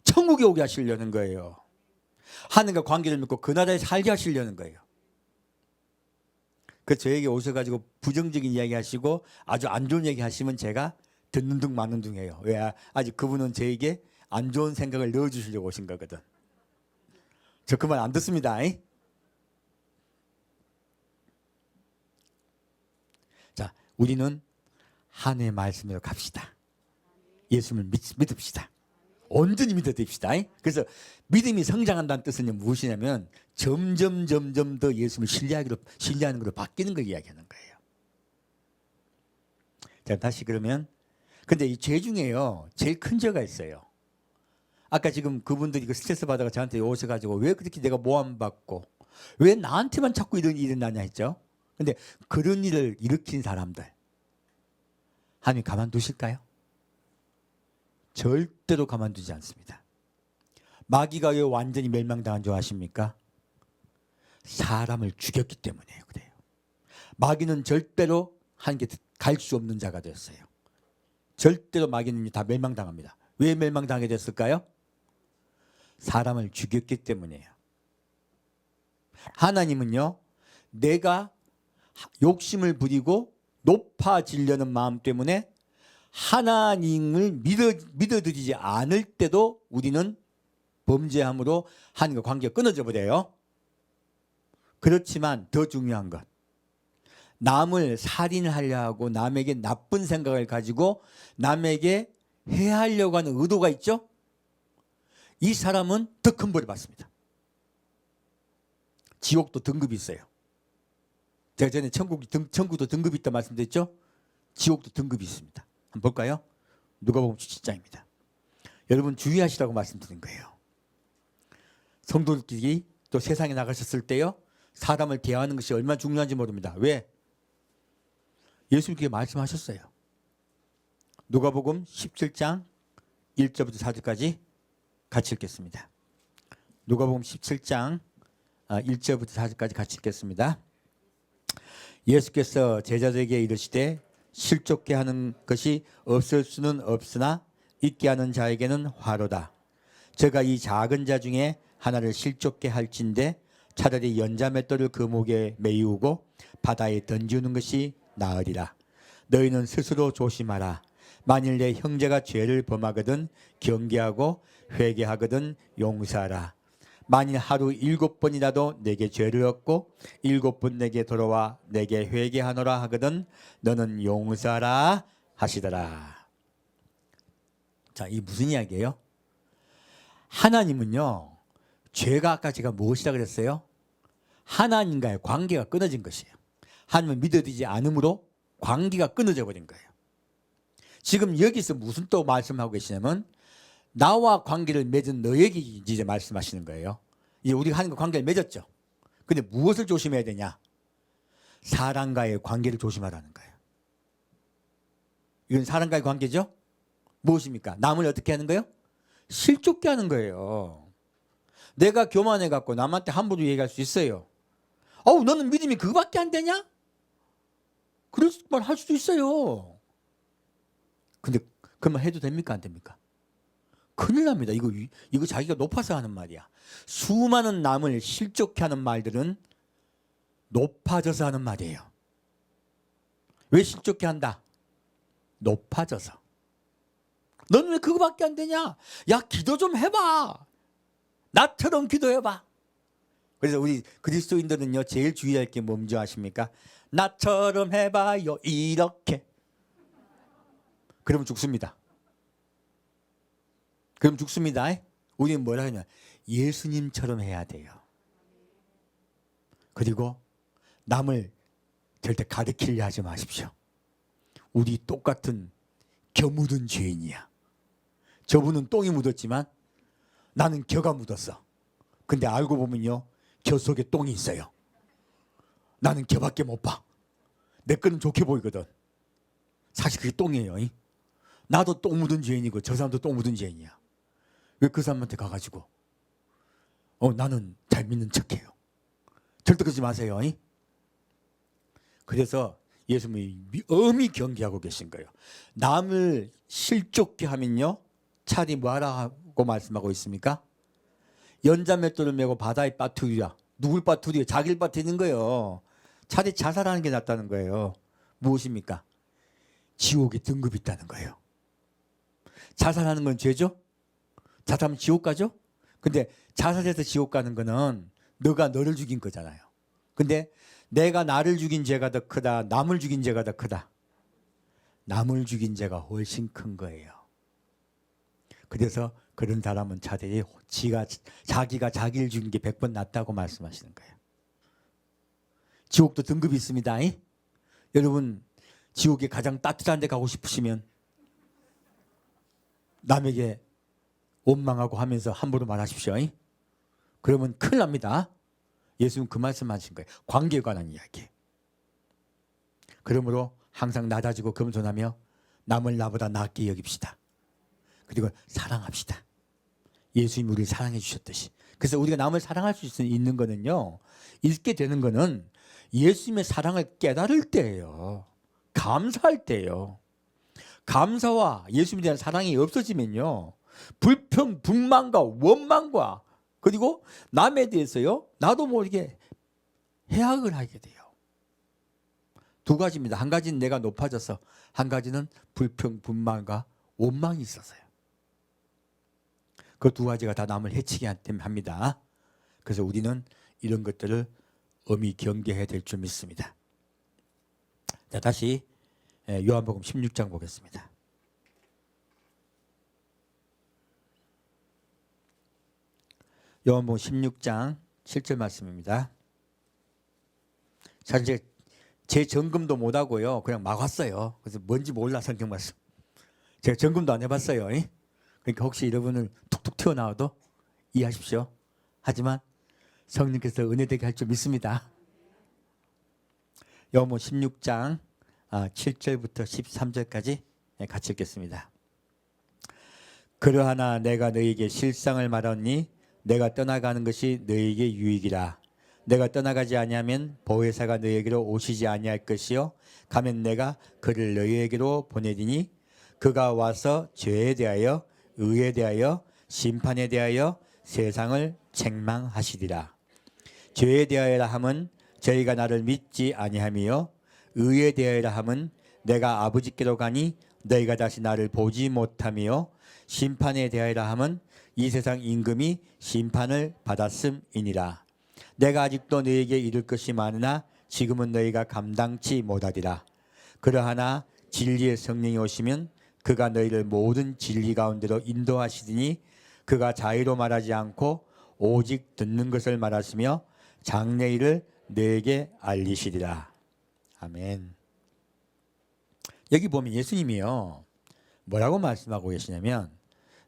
Speaker 1: 천국에 오게 하시려는 거예요. 하나님과 관계를 맺고 그 나라에 살게 하시려는 거예요. 그 저에게 오셔가지고 부정적인 이야기 하시고 아주 안 좋은 얘기 하시면 제가 듣는 둥 마는 둥해요. 왜? 아직 그분은 저에게 안 좋은 생각을 넣어주시려고 오신 거거든. 저 그 말 안 듣습니다. 자, 우리는 하나님의 말씀으로 갑시다. 예수님을 믿읍시다. 온전히 믿어드립시다. 그래서 믿음이 성장한다는 뜻은 무엇이냐면 점점 더 예수님을 신뢰하는 걸로 바뀌는 걸 이야기하는 거예요. 자, 다시 그러면 근데 이 죄 중에요 제일 큰 죄가 있어요. 아까 지금 그분들이 그 스트레스 받아가 저한테 오셔가지고 왜 그렇게 내가 모함받고 왜 나한테만 자꾸 이런 일이 일어나냐 했죠. 근데 그런 일을 일으킨 사람들 하나님 가만두실까요? 절대로 가만두지 않습니다. 마귀가 왜 완전히 멸망당한 줄 아십니까? 사람을 죽였기 때문이에요. 그래요. 마귀는 절대로 하나님께 갈 수 없는 자가 되었어요. 절대로 마귀는 다 멸망당합니다. 왜 멸망당하게 됐을까요? 사람을 죽였기 때문이에요. 하나님은요, 내가 욕심을 부리고 높아지려는 마음 때문에 하나님을 믿어드리지 않을 때도 우리는 범죄함으로 하나님과 관계가 끊어져 버려요. 그렇지만 더 중요한 것, 남을 살인하려 하고 남에게 나쁜 생각을 가지고 남에게 해하려고 하는 의도가 있죠. 이 사람은 더 큰 벌을 받습니다. 지옥도 등급이 있어요. 제가 전에 천국도 등급이 있다 말씀드렸죠. 지옥도 등급이 있습니다. 한번 볼까요? 누가복음 17장입니다. 여러분 주의하시라고 말씀드린 거예요. 성도들끼리 또 세상에 나가셨을 때요, 사람을 대하는 것이 얼마나 중요한지 모릅니다. 왜? 예수님께 말씀하셨어요. 누가복음 17장 1절부터 4절까지 같이 읽겠습니다. 누가복음 17장 1절부터 4절까지 같이 읽겠습니다. 예수께서 제자들에게 이르시되 실족게 하는 것이 없을 수는 없으나 있게 하는 자에게는 화로다. 제가 이 작은 자 중에 하나를 실족게 할진대 차라리 연자맷돌을 그 목에 메이우고 바다에 던지는 것이 나으리라. 너희는 스스로 조심하라. 만일 내 형제가 죄를 범하거든 경계하고 회개하거든 용서하라. 만일 하루 7번이라도 내게 죄를 얻고 7번 내게 돌아와 내게 회개하노라 하거든 너는 용서하라 하시더라. 자, 이 무슨 이야기예요? 하나님은요, 죄가 아까 제가 무엇이라 그랬어요? 하나님과의 관계가 끊어진 것이에요. 하나님을 믿어지지 않으므로 관계가 끊어져 버린 거예요. 지금 여기서 무슨 또 말씀하고 계시냐면 나와 관계를 맺은 너에게 이제 말씀하시는 거예요. 이제 우리가 하나님과 관계를 맺었죠. 근데 무엇을 조심해야 되냐? 사람과의 관계를 조심하라는 거예요. 이건 사람과의 관계죠? 무엇입니까? 남을 어떻게 하는 거예요? 실족게 하는 거예요. 내가 교만해 갖고 남한테 함부로 얘기할 수 있어요. 어우, 너는 믿음이 그거밖에 안 되냐? 그럴 말 할 수도 있어요. 근데 그 말 해도 됩니까? 안 됩니까? 큰일 납니다. 이거 자기가 높아서 하는 말이야. 수많은 남을 실족해 하는 말들은 높아져서 하는 말이에요. 왜 실족해 한다? 높아져서. 너는 왜 그거밖에 안 되냐? 야, 기도 좀 해봐. 나처럼 기도해봐. 그래서 우리 그리스도인들은요, 제일 주의할 게 뭔지 아십니까? 나처럼 해봐요. 이렇게. 그러면 죽습니다. 그럼 죽습니다. 우리는 뭐라 하냐? 예수님처럼 해야 돼요. 그리고 남을 절대 가르치려 하지 마십시오. 우리 똑같은 겨 묻은 죄인이야. 저분은 똥이 묻었지만 나는 겨가 묻었어. 근데 알고 보면요, 겨 속에 똥이 있어요. 나는 겨밖에 못 봐. 내 거는 좋게 보이거든. 사실 그게 똥이에요. 나도 똥 묻은 죄인이고 저 사람도 똥 묻은 죄인이야. 왜 그 사람한테 가가지고 나는 잘 믿는 척해요. 절대 그러지 마세요. 그래서 예수님이 엄히 경계하고 계신 거예요. 남을 실족게 하면요, 차라리 뭐하라고 말씀하고 있습니까? 연자맷돌을 메고 바다에 빠뜨리라. 누굴 빠뜨려? 자기를 빠뜨리는 거예요. 차라리 자살하는 게 낫다는 거예요. 무엇입니까? 지옥에 등급이 있다는 거예요. 자살하는 건 죄죠? 자살하면 지옥 가죠? 근데 자살해서 지옥 가는 거는 너가 너를 죽인 거잖아요. 근데 내가 나를 죽인 죄가 더 크다, 남을 죽인 죄가 더 크다. 남을 죽인 죄가 훨씬 큰 거예요. 그래서 그런 사람은 차라리 자기가 자기를 죽인 게 100번 낫다고 말씀하시는 거예요. 지옥도 등급이 있습니다. 여러분 지옥에 가장 따뜻한 데 가고 싶으시면 남에게 원망하고 하면서 함부로 말하십시오. 그러면 큰일 납니다. 예수님 그 말씀하신 거예요. 관계에 관한 이야기. 그러므로 항상 낮아지고 겸손하며 남을 나보다 낫게 여깁시다. 그리고 사랑합시다. 예수님이 우리를 사랑해 주셨듯이. 그래서 우리가 남을 사랑할 수 있는 거는요, 있게 되는 거는 예수님의 사랑을 깨달을 때예요. 감사할 때예요. 감사와 예수님에 대한 사랑이 없어지면요, 불평, 불만과 원망과 그리고 남에 대해서요, 나도 모르게 해악을 하게 돼요. 두 가지입니다. 한 가지는 내가 높아져서, 한 가지는 불평, 불만과 원망이 있어서요. 그 두 가지가 다 남을 해치게 합니다. 그래서 우리는 이런 것들을 엄히 경계해야 될 줄 믿습니다. 자, 다시 요한복음 16장 보겠습니다. 요한복음 16장 7절 말씀입니다. 사실 제 점검도 못하고요, 그냥 막 왔어요. 그래서 뭔지 몰라 성경 말씀. 제가 점검도 안 해봤어요. 그러니까 혹시 여러분을 툭툭 튀어나와도 이해하십시오. 하지만 성령께서 은혜되게 할 줄 믿습니다. 요한복음 16장 7절부터 13절까지 같이 읽겠습니다. 그러하나 내가 너희에게 실상을 말하니 내가 떠나가는 것이 너희에게 유익이라. 내가 떠나가지 아니하면 보혜사가 너희에게로 오시지 아니할 것이요 가면 내가 그를 너희에게로 보내리니 그가 와서 죄에 대하여 의에 대하여 심판에 대하여 세상을 책망하시리라. 죄에 대하여라 함은 저희가 나를 믿지 아니하며 의에 대하여라 함은 내가 아버지께로 가니 너희가 다시 나를 보지 못하며 심판에 대하여라 함은 이 세상 임금이 심판을 받았음이니라. 내가 아직도 너희에게 이룰 것이 많으나 지금은 너희가 감당치 못하리라. 그러하나 진리의 성령이 오시면 그가 너희를 모든 진리 가운데로 인도하시리니 그가 자의로 말하지 않고 오직 듣는 것을 말하시며 장래일을 너에게 알리시리라. 아멘. 여기 보면 예수님이요, 뭐라고 말씀하고 계시냐면,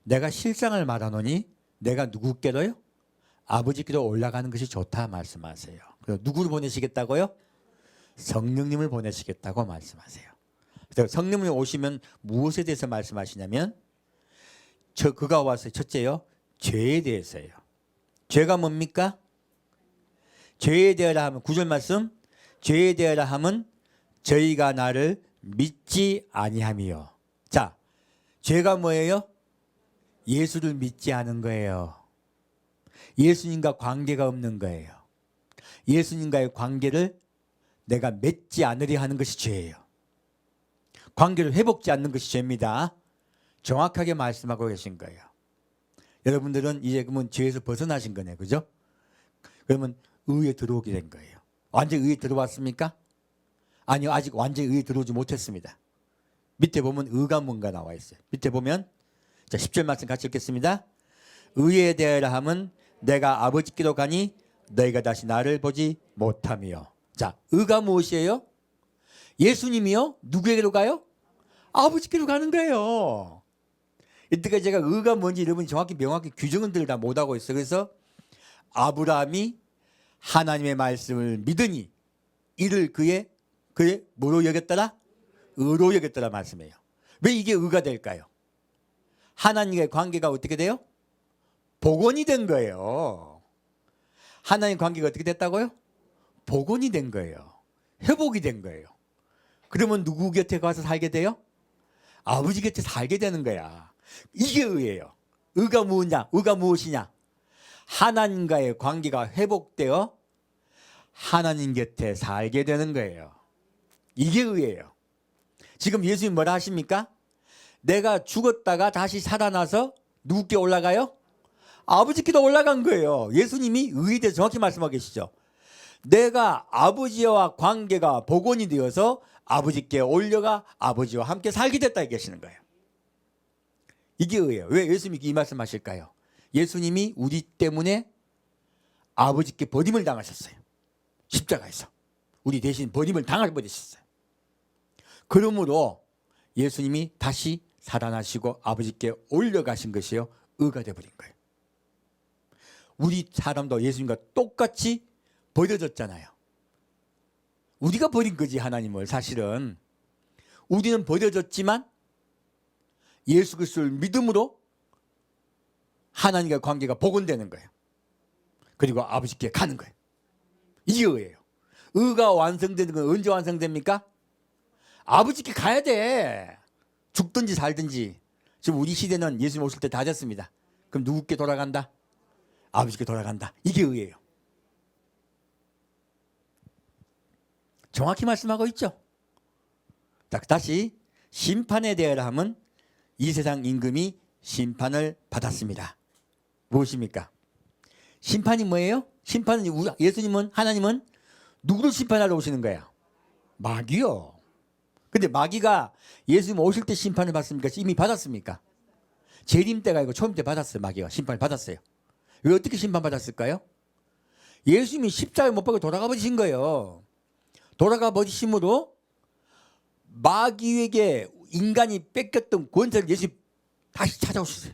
Speaker 1: 내가 실상을 말하노니 내가 누구께로요? 아버지께로 올라가는 것이 좋다 말씀하세요. 그래서 누구를 보내시겠다고요? 성령님을 보내시겠다고 말씀하세요. 그래서 성령님이 오시면 무엇에 대해서 말씀하시냐면, 그가 와서 첫째요, 죄에 대해서예요. 죄가 뭡니까? 죄에 대하라 하면 9절 말씀, 죄에 대하라 하면 저희가 나를 믿지 아니하며. 자, 죄가 뭐예요? 예수를 믿지 않은 거예요. 예수님과 관계가 없는 거예요. 예수님과의 관계를 내가 맺지 않으려 하는 것이 죄예요. 관계를 회복지 않는 것이 죄입니다. 정확하게 말씀하고 계신 거예요. 여러분들은 이제 그러면 죄에서 벗어나신 거네, 그죠? 그러면 의에 들어오게 된 거예요. 완전히 의에 들어왔습니까? 아니요, 아직 완전히 의에 들어오지 못했습니다. 밑에 보면 의가 뭔가 나와 있어요. 밑에 보면, 자, 10절 말씀 같이 읽겠습니다. 의에 대하여 함은 내가 아버지께로 가니 너희가 다시 나를 보지 못하며. 자, 의가 무엇이에요? 예수님이요? 누구에게로 가요? 아버지께로 가는 거예요. 이때까지 제가 의가 뭔지 여러분이 정확히 명확히 규정은 다 못하고 있어요. 그래서 아브라함이 하나님의 말씀을 믿으니 이를 그의 뭐로 여겼더라? 의로 여겼더라 말씀이에요. 왜 이게 의가 될까요? 하나님과의 관계가 어떻게 돼요? 복원이 된 거예요. 하나님 관계가 어떻게 됐다고요? 복원이 된 거예요. 회복이 된 거예요. 그러면 누구 곁에 가서 살게 돼요? 아버지 곁에 살게 되는 거야. 이게 의예요. 의가 무엇이냐? 의가 무엇이냐? 하나님과의 관계가 회복되어 하나님 곁에 살게 되는 거예요. 이게 의예요. 지금 예수님 뭐라 하십니까? 내가 죽었다가 다시 살아나서 누구께 올라가요? 아버지께로 올라간 거예요. 예수님이 의에 대해서 정확히 말씀하고 계시죠. 내가 아버지와 관계가 복원이 되어서 아버지께 올려가 아버지와 함께 살게 됐다 얘기하시는 거예요. 이게 의예요. 왜 예수님이 이 말씀 하실까요? 예수님이 우리 때문에 아버지께 버림을 당하셨어요. 십자가에서 우리 대신 버림을 당해버리셨어요. 그러므로 예수님이 다시 살아나시고 아버지께 올려가신 것이요 의가 되어버린 거예요. 우리 사람도 예수님과 똑같이 버려졌잖아요. 우리가 버린 거지 하나님을. 사실은 우리는 버려졌지만 예수 그리스도를 믿음으로 하나님과 관계가 복원되는 거예요. 그리고 아버지께 가는 거예요. 이게 의예요. 의가 완성되는 건 언제 완성됩니까? 아버지께 가야 돼. 죽든지 살든지. 지금 우리 시대는 예수님 오실 때 다 됐습니다. 그럼 누구께 돌아간다? 아버지께 돌아간다. 이게 의예요. 정확히 말씀하고 있죠. 자, 다시 심판에 대하여 하면 이 세상 임금이 심판을 받았습니다. 무엇입니까? 심판이 뭐예요? 심판은 예수님은 하나님은 누구를 심판하러 오시는 거예요? 마귀요. 근데 마귀가 예수님 오실 때 심판을 받습니까? 이미 받았습니까? 재림 때가 아니고 초임 때 받았어요. 마귀가 심판을 받았어요. 왜 어떻게 심판받았을까요? 예수님이 십자가에 못 박혀 돌아가 버리신 거예요. 돌아가 버리심으로 마귀에게 인간이 뺏겼던 권세를 예수님 다시 찾아오셨어요.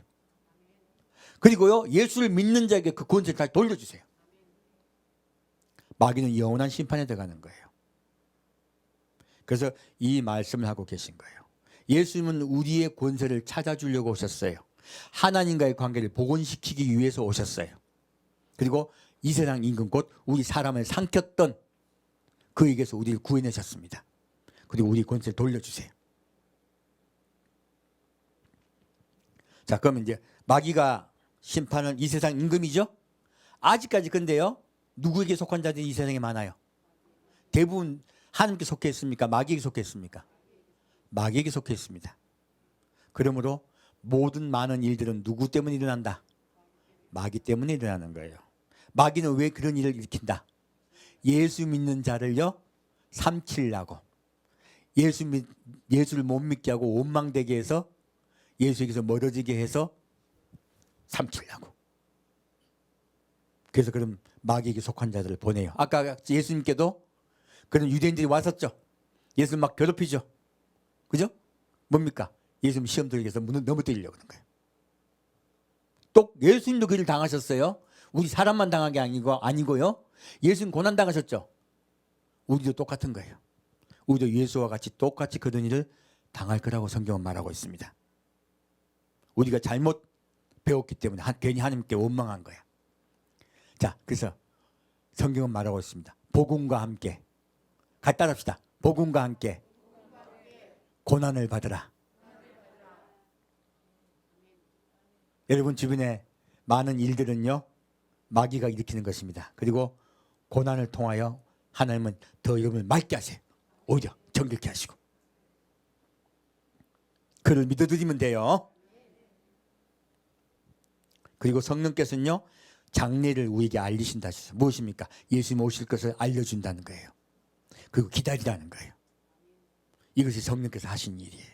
Speaker 1: 그리고요 예수를 믿는 자에게 그 권세를 다시 돌려주세요. 마귀는 영원한 심판에 들어가는 거예요. 그래서 이 말씀을 하고 계신 거예요. 예수님은 우리의 권세를 찾아주려고 오셨어요. 하나님과의 관계를 복원시키기 위해서 오셨어요. 그리고 이 세상 임금 곧 우리 사람을 삼켰던 그에게서 우리를 구해내셨습니다. 그리고 우리 권세를 돌려주세요. 자, 그러면 이제 마귀가 심판은 이 세상 임금이죠. 아직까지 근데요 누구에게 속한 자들이 이 세상에 많아요? 대부분 하나님께 속해 있습니까? 마귀에게 속해 있습니까? 마귀에게 속해 있습니다. 그러므로 모든 많은 일들은 누구 때문에 일어난다? 마귀 때문에 일어나는 거예요. 마귀는 왜 그런 일을 일으킨다? 예수 믿는 자를요 삼키려고, 예수를 못 믿게 하고 원망되게 해서 예수에게서 멀어지게 해서 삼키려고. 그래서 그런 마귀에게 속한 자들을 보내요. 아까 예수님께도 그런 유대인들이 왔었죠. 예수를 막 괴롭히죠. 그죠? 뭡니까? 예수님 시험 들기 위해서 문을 넘어뜨리려고 하는 거예요. 또 예수님도 그 일을 당하셨어요. 우리 사람만 당한 게 아니고요. 예수님 고난 당하셨죠. 우리도 똑같은 거예요. 우리도 예수와 같이 똑같이 그런 일을 당할 거라고 성경은 말하고 있습니다. 우리가 잘못 배웠기 때문에 괜히 하나님께 원망한 거야. 자, 그래서 성경은 말하고 있습니다. 복음과 함께 같이 따라합시다. 복음과 함께 고난을 받으라. 여러분 주변에 많은 일들은요 마귀가 일으키는 것입니다. 그리고 고난을 통하여 하나님은 더 여러분을 맑게 하세요. 오히려 정결케 하시고. 그를 믿어드리면 돼요. 그리고 성령께서는요 장래를 우리에게 알리신다 하셨어요. 무엇입니까? 예수님 오실 것을 알려준다는 거예요. 그리고 기다리라는 거예요. 이것이 성령께서 하신 일이에요.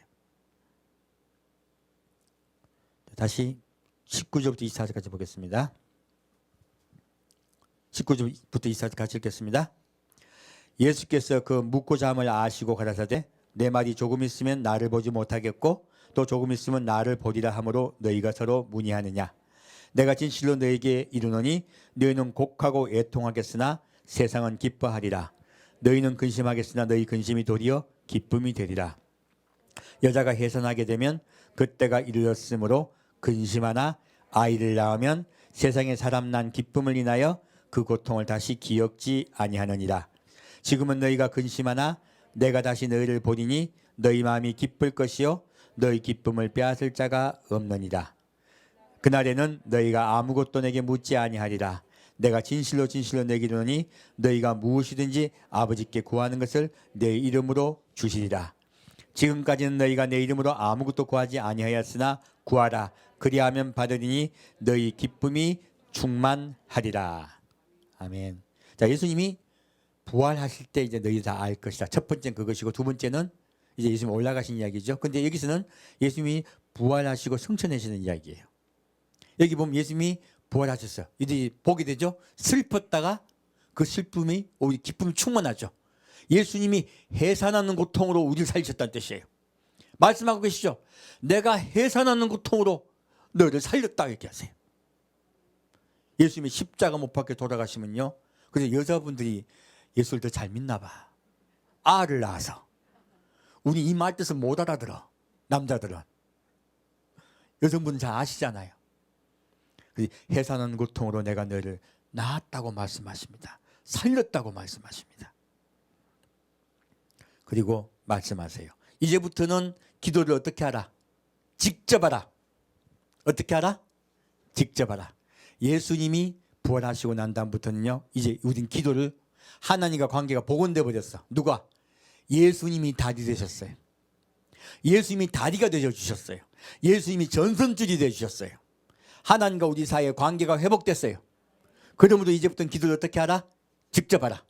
Speaker 1: 다시 19절부터 24절까지 보겠습니다. 19절부터 24절까지 같이 읽겠습니다. 예수께서 그 묻고 잠을 아시고 가라사대 내 말이 조금 있으면 나를 보지 못하겠고 또 조금 있으면 나를 보리라 하므로 너희가 서로 문의하느냐. 내가 진실로 너희에게 이르노니 너희는 곡하고 애통하겠으나 세상은 기뻐하리라. 너희는 근심하겠으나 너희 근심이 도리어 기쁨이 되리라. 여자가 해산하게 되면 그때가 이르렀으므로 근심하나 아이를 낳으면 세상에 사람 난 기쁨을 인하여 그 고통을 다시 기억지 아니하느니라. 지금은 너희가 근심하나 내가 다시 너희를 보리니 너희 마음이 기쁠 것이요 너희 기쁨을 빼앗을 자가 없느니라. 그날에는 너희가 아무것도 내게 묻지 아니하리라. 내가 진실로 진실로 내게 이르노니 너희가 무엇이든지 아버지께 구하는 것을 내 이름으로 주시리라. 지금까지는 너희가 내 이름으로 아무것도 구하지 아니하였으나 구하라. 그리하면 받으리니 너희 기쁨이 충만하리라. 아멘. 자, 예수님이 부활하실 때 이제 너희 다 알 것이다. 첫 번째는 그것이고 두 번째는 이제 예수님 올라가신 이야기죠. 근데 여기서는 예수님이 부활하시고 승천하시는 이야기예요. 여기 보면 예수님이 부활하셨어요. 이제 보게 되죠. 슬펐다가 그 슬픔이 우리 기쁨이 충만하죠. 예수님이 해산하는 고통으로 우리를 살리셨다는 뜻이에요. 말씀하고 계시죠. 내가 해산하는 고통으로 너를 살렸다 이렇게 하세요. 예수님이 십자가 못 박혀 돌아가시면요. 그래서 여자분들이 예수를 더 잘 믿나 봐. 알을 낳아서. 우리 이 말 뜻을 못 알아들어. 남자들은. 여성분은 잘 아시잖아요. 해산하는 고통으로 내가 너를 낳았다고 말씀하십니다. 살렸다고 말씀하십니다. 그리고 말씀하세요. 이제부터는 기도를 어떻게 하라? 직접 하라. 어떻게 하라? 직접 하라. 예수님이 부활하시고 난 다음부터는요. 이제 우린 기도를 하나님과 관계가 복원돼 버렸어. 누가? 예수님이 다리 되셨어요. 예수님이 다리가 되어 주셨어요. 예수님이 전선줄이 되어 주셨어요. 하나님과 우리 사이의 관계가 회복됐어요. 그러므로 이제부터는 기도를 어떻게 하라? 직접 하라.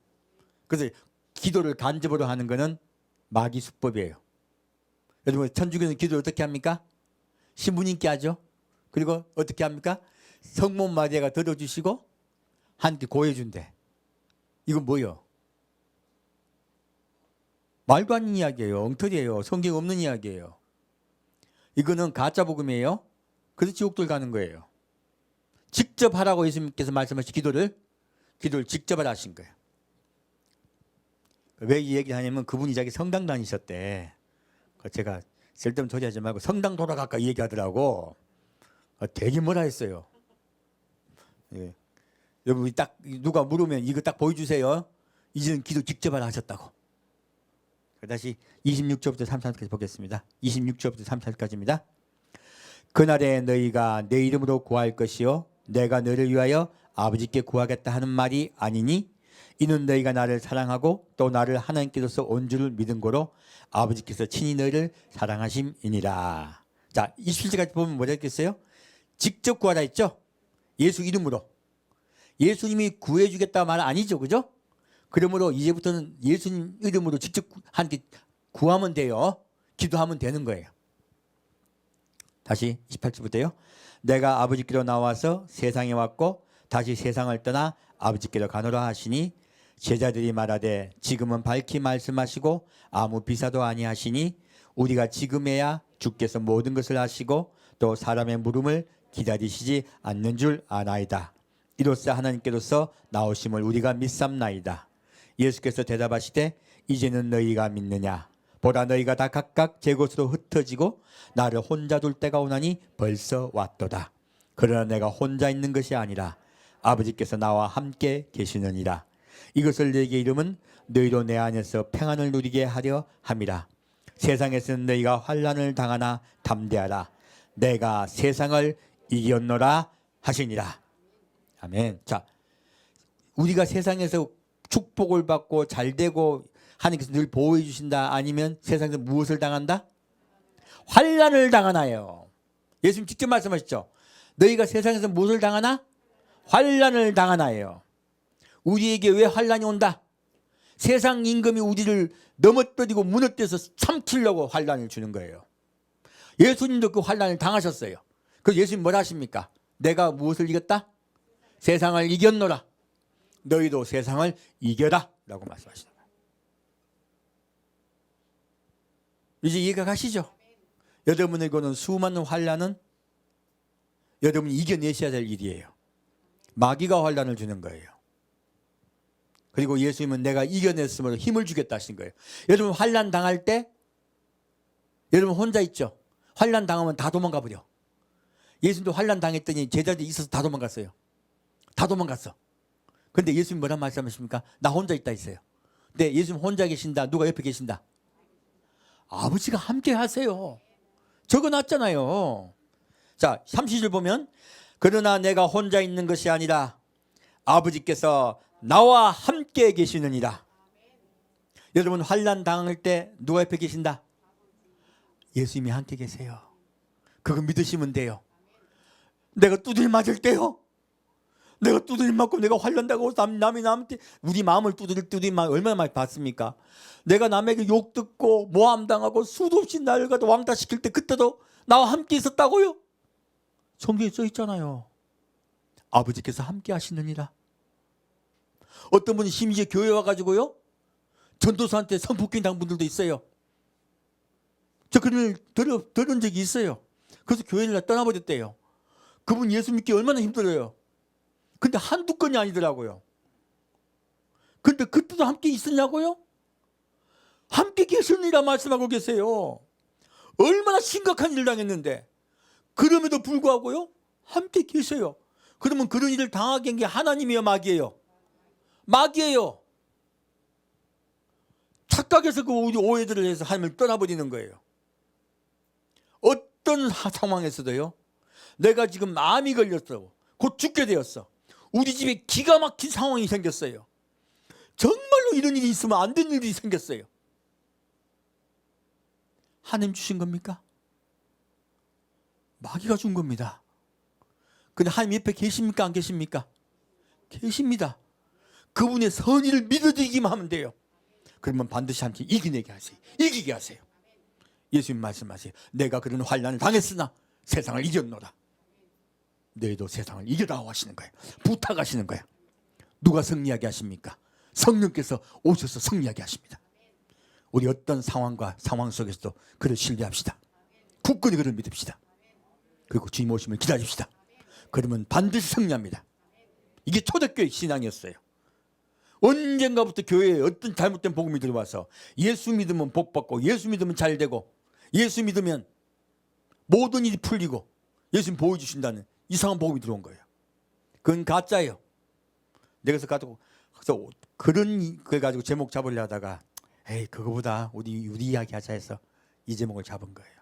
Speaker 1: 그래서 기도를 간접으로 하는 것은 마귀 수법이에요. 여러분 천주교는 기도를 어떻게 합니까? 신부님께 하죠. 그리고 어떻게 합니까? 성모 마리아가 들어주시고 하나님께 고해준대. 이건 뭐예요? 말도 안 되는 이야기예요. 엉터리예요. 성경 없는 이야기예요. 이거는 가짜 복음이에요. 그래서 지옥들 가는 거예요. 직접 하라고 예수님께서 말씀하신 기도를 직접 하라 하신 거예요. 왜 이 얘기를 하냐면 그분이 자기 성당 다니셨대. 제가 쓸데없는 소리 하지 말고 성당 돌아갈까 이 얘기하더라고. 되게 뭐라 했어요. 예. 여러분 딱 누가 물으면 이거 딱 보여주세요. 이제는 기도 직접 하라 하셨다고. 다시 26절부터 34절까지 보겠습니다. 26절부터 34절까지입니다. 그날에 너희가 내 이름으로 구할 것이요 내가 너를 위하여 아버지께 구하겠다 하는 말이 아니니 이는 너희가 나를 사랑하고 또 나를 하나님께로서 온 줄을 믿은 거로 아버지께서 친히 너희를 사랑하심이니라. 자, 27절까지 보면 뭐라 했겠어요? 직접 구하라 했죠? 예수 이름으로. 예수님이 구해주겠다 말 아니죠, 그죠? 그러므로 이제부터는 예수님 이름으로 직접 하나님께 구하면 돼요. 기도하면 되는 거예요. 다시 28절부터요. 내가 아버지께로 나와서 세상에 왔고 다시 세상을 떠나 아버지께로 가노라 하시니 제자들이 말하되 지금은 밝히 말씀하시고 아무 비사도 아니하시니 우리가 지금에야 주께서 모든 것을 하시고 또 사람의 물음을 기다리시지 않는 줄 아나이다. 이로써 하나님께로서 나오심을 우리가 믿삼나이다. 예수께서 대답하시되 이제는 너희가 믿느냐? 보라 너희가 다 각각 제 곳으로 흩어지고 나를 혼자 둘 때가 오나니 벌써 왔도다. 그러나 내가 혼자 있는 것이 아니라 아버지께서 나와 함께 계시느니라. 이것을 내게 이름은 너희로 내 안에서 평안을 누리게 하려 함이라. 세상에서는 너희가 환난을 당하나 담대하라. 내가 세상을 이겼노라 하시니라. 아멘. 자, 우리가 세상에서 축복을 받고 잘되고 하나님께서 늘 보호해 주신다 아니면 세상에서 무엇을 당한다? 환난을 당하나요. 예수님 직접 말씀하셨죠. 너희가 세상에서 무엇을 당하나? 환난을 당하나요. 우리에게 왜 환난이 온다? 세상 임금이 우리를 넘어뜨리고 무너뜨려서 삼키려고 환난을 주는 거예요. 예수님도 그 환난을 당하셨어요. 그래서 예수님 뭐라 하십니까? 내가 무엇을 이겼다? 세상을 이겼노라. 너희도 세상을 이겨라 라고 말씀하시는 거예요. 이제 이해가 가시죠? 여러분에게는 수많은 환난은 여러분이 이겨내셔야 될 일이에요. 마귀가 환난을 주는 거예요. 그리고 예수님은 내가 이겨냈으므로 힘을 주겠다 하신 거예요. 여러분 환난 당할 때 여러분 혼자 있죠? 환난 당하면 다 도망가 버려. 예수님도 환난 당했더니 제자들이 있어서 다 도망갔어요. 다 도망갔어. 근데 예수님 뭐라 말씀하십니까? 나 혼자 있다 했어요. 근데 예수님 혼자 계신다. 누가 옆에 계신다? 아버지가 함께 하세요. 적어놨잖아요. 자, 30절 보면 그러나 내가 혼자 있는 것이 아니라 아버지께서 나와 함께 계시느니라. 여러분 환난 당할 때 누가 옆에 계신다? 예수님이 함께 계세요. 그거 믿으시면 돼요. 내가 두들 맞을 때요. 내가 두드림 맞고 내가 환난당하고 남이 남한테 우리 마음을 두드림 얼마나 많이 봤습니까? 내가 남에게 욕 듣고 모함 당하고 수도 없이 나를 갖다 왕따 시킬 때 그때도 나와 함께 있었다고요? 성경에 써 있잖아요. 아버지께서 함께 하시느니라. 어떤 분이 심지어 교회 와가지고요, 전도사한테 성폭행 당한 분들도 있어요. 저 그런 일 들은 적이 있어요. 그래서 교회를 떠나버렸대요. 그분 예수 믿기 얼마나 힘들어요. 근데 한두 건이 아니더라고요. 근데 그때도 함께 있었냐고요? 함께 계시느니라 말씀하고 계세요. 얼마나 심각한 일을 당했는데 그럼에도 불구하고요, 함께 계세요. 그러면 그런 일을 당하게 한 게 하나님이요, 마귀예요? 마귀예요. 착각해서 그 오해들을 해서 하나님을 떠나버리는 거예요. 어떤 상황에서도요, 내가 지금 암이 걸렸어, 곧 죽게 되었어, 우리 집에 기가 막힌 상황이 생겼어요, 정말로 이런 일이 있으면 안 되는 일이 생겼어요. 하나님 주신 겁니까? 마귀가 준 겁니다. 근데 하나님 옆에 계십니까? 안 계십니까? 계십니다. 그분의 선의를 믿어드리기만 하면 돼요. 그러면 반드시 함께 이기게 하세요. 이기게 하세요. 예수님 말씀하세요. 내가 그런 환난을 당했으나 세상을 이겼노라. 너희도 세상을 이겨라고 하시는 거예요. 부탁하시는 거예요. 누가 승리하게 하십니까? 성령께서 오셔서 승리하게 하십니다. 우리 어떤 상황과 상황 속에서도 그를 신뢰합시다. 굳건히 그를 믿읍시다. 그리고 주님 오심을 기다립시다. 그러면 반드시 승리합니다. 이게 초대교회 신앙이었어요. 언젠가부터 교회에 어떤 잘못된 복음이 들어와서 예수 믿으면 복 받고, 예수 믿으면 잘 되고, 예수 믿으면 모든 일이 풀리고 예수님 보여주신다는 이상한 복음이 들어온 거예요. 그건 가짜예요. 내가 그래서 그런 거 가지고 제목 잡으려 하다가 에이, 그거보다 우리 이야기 하자 해서 이 제목을 잡은 거예요.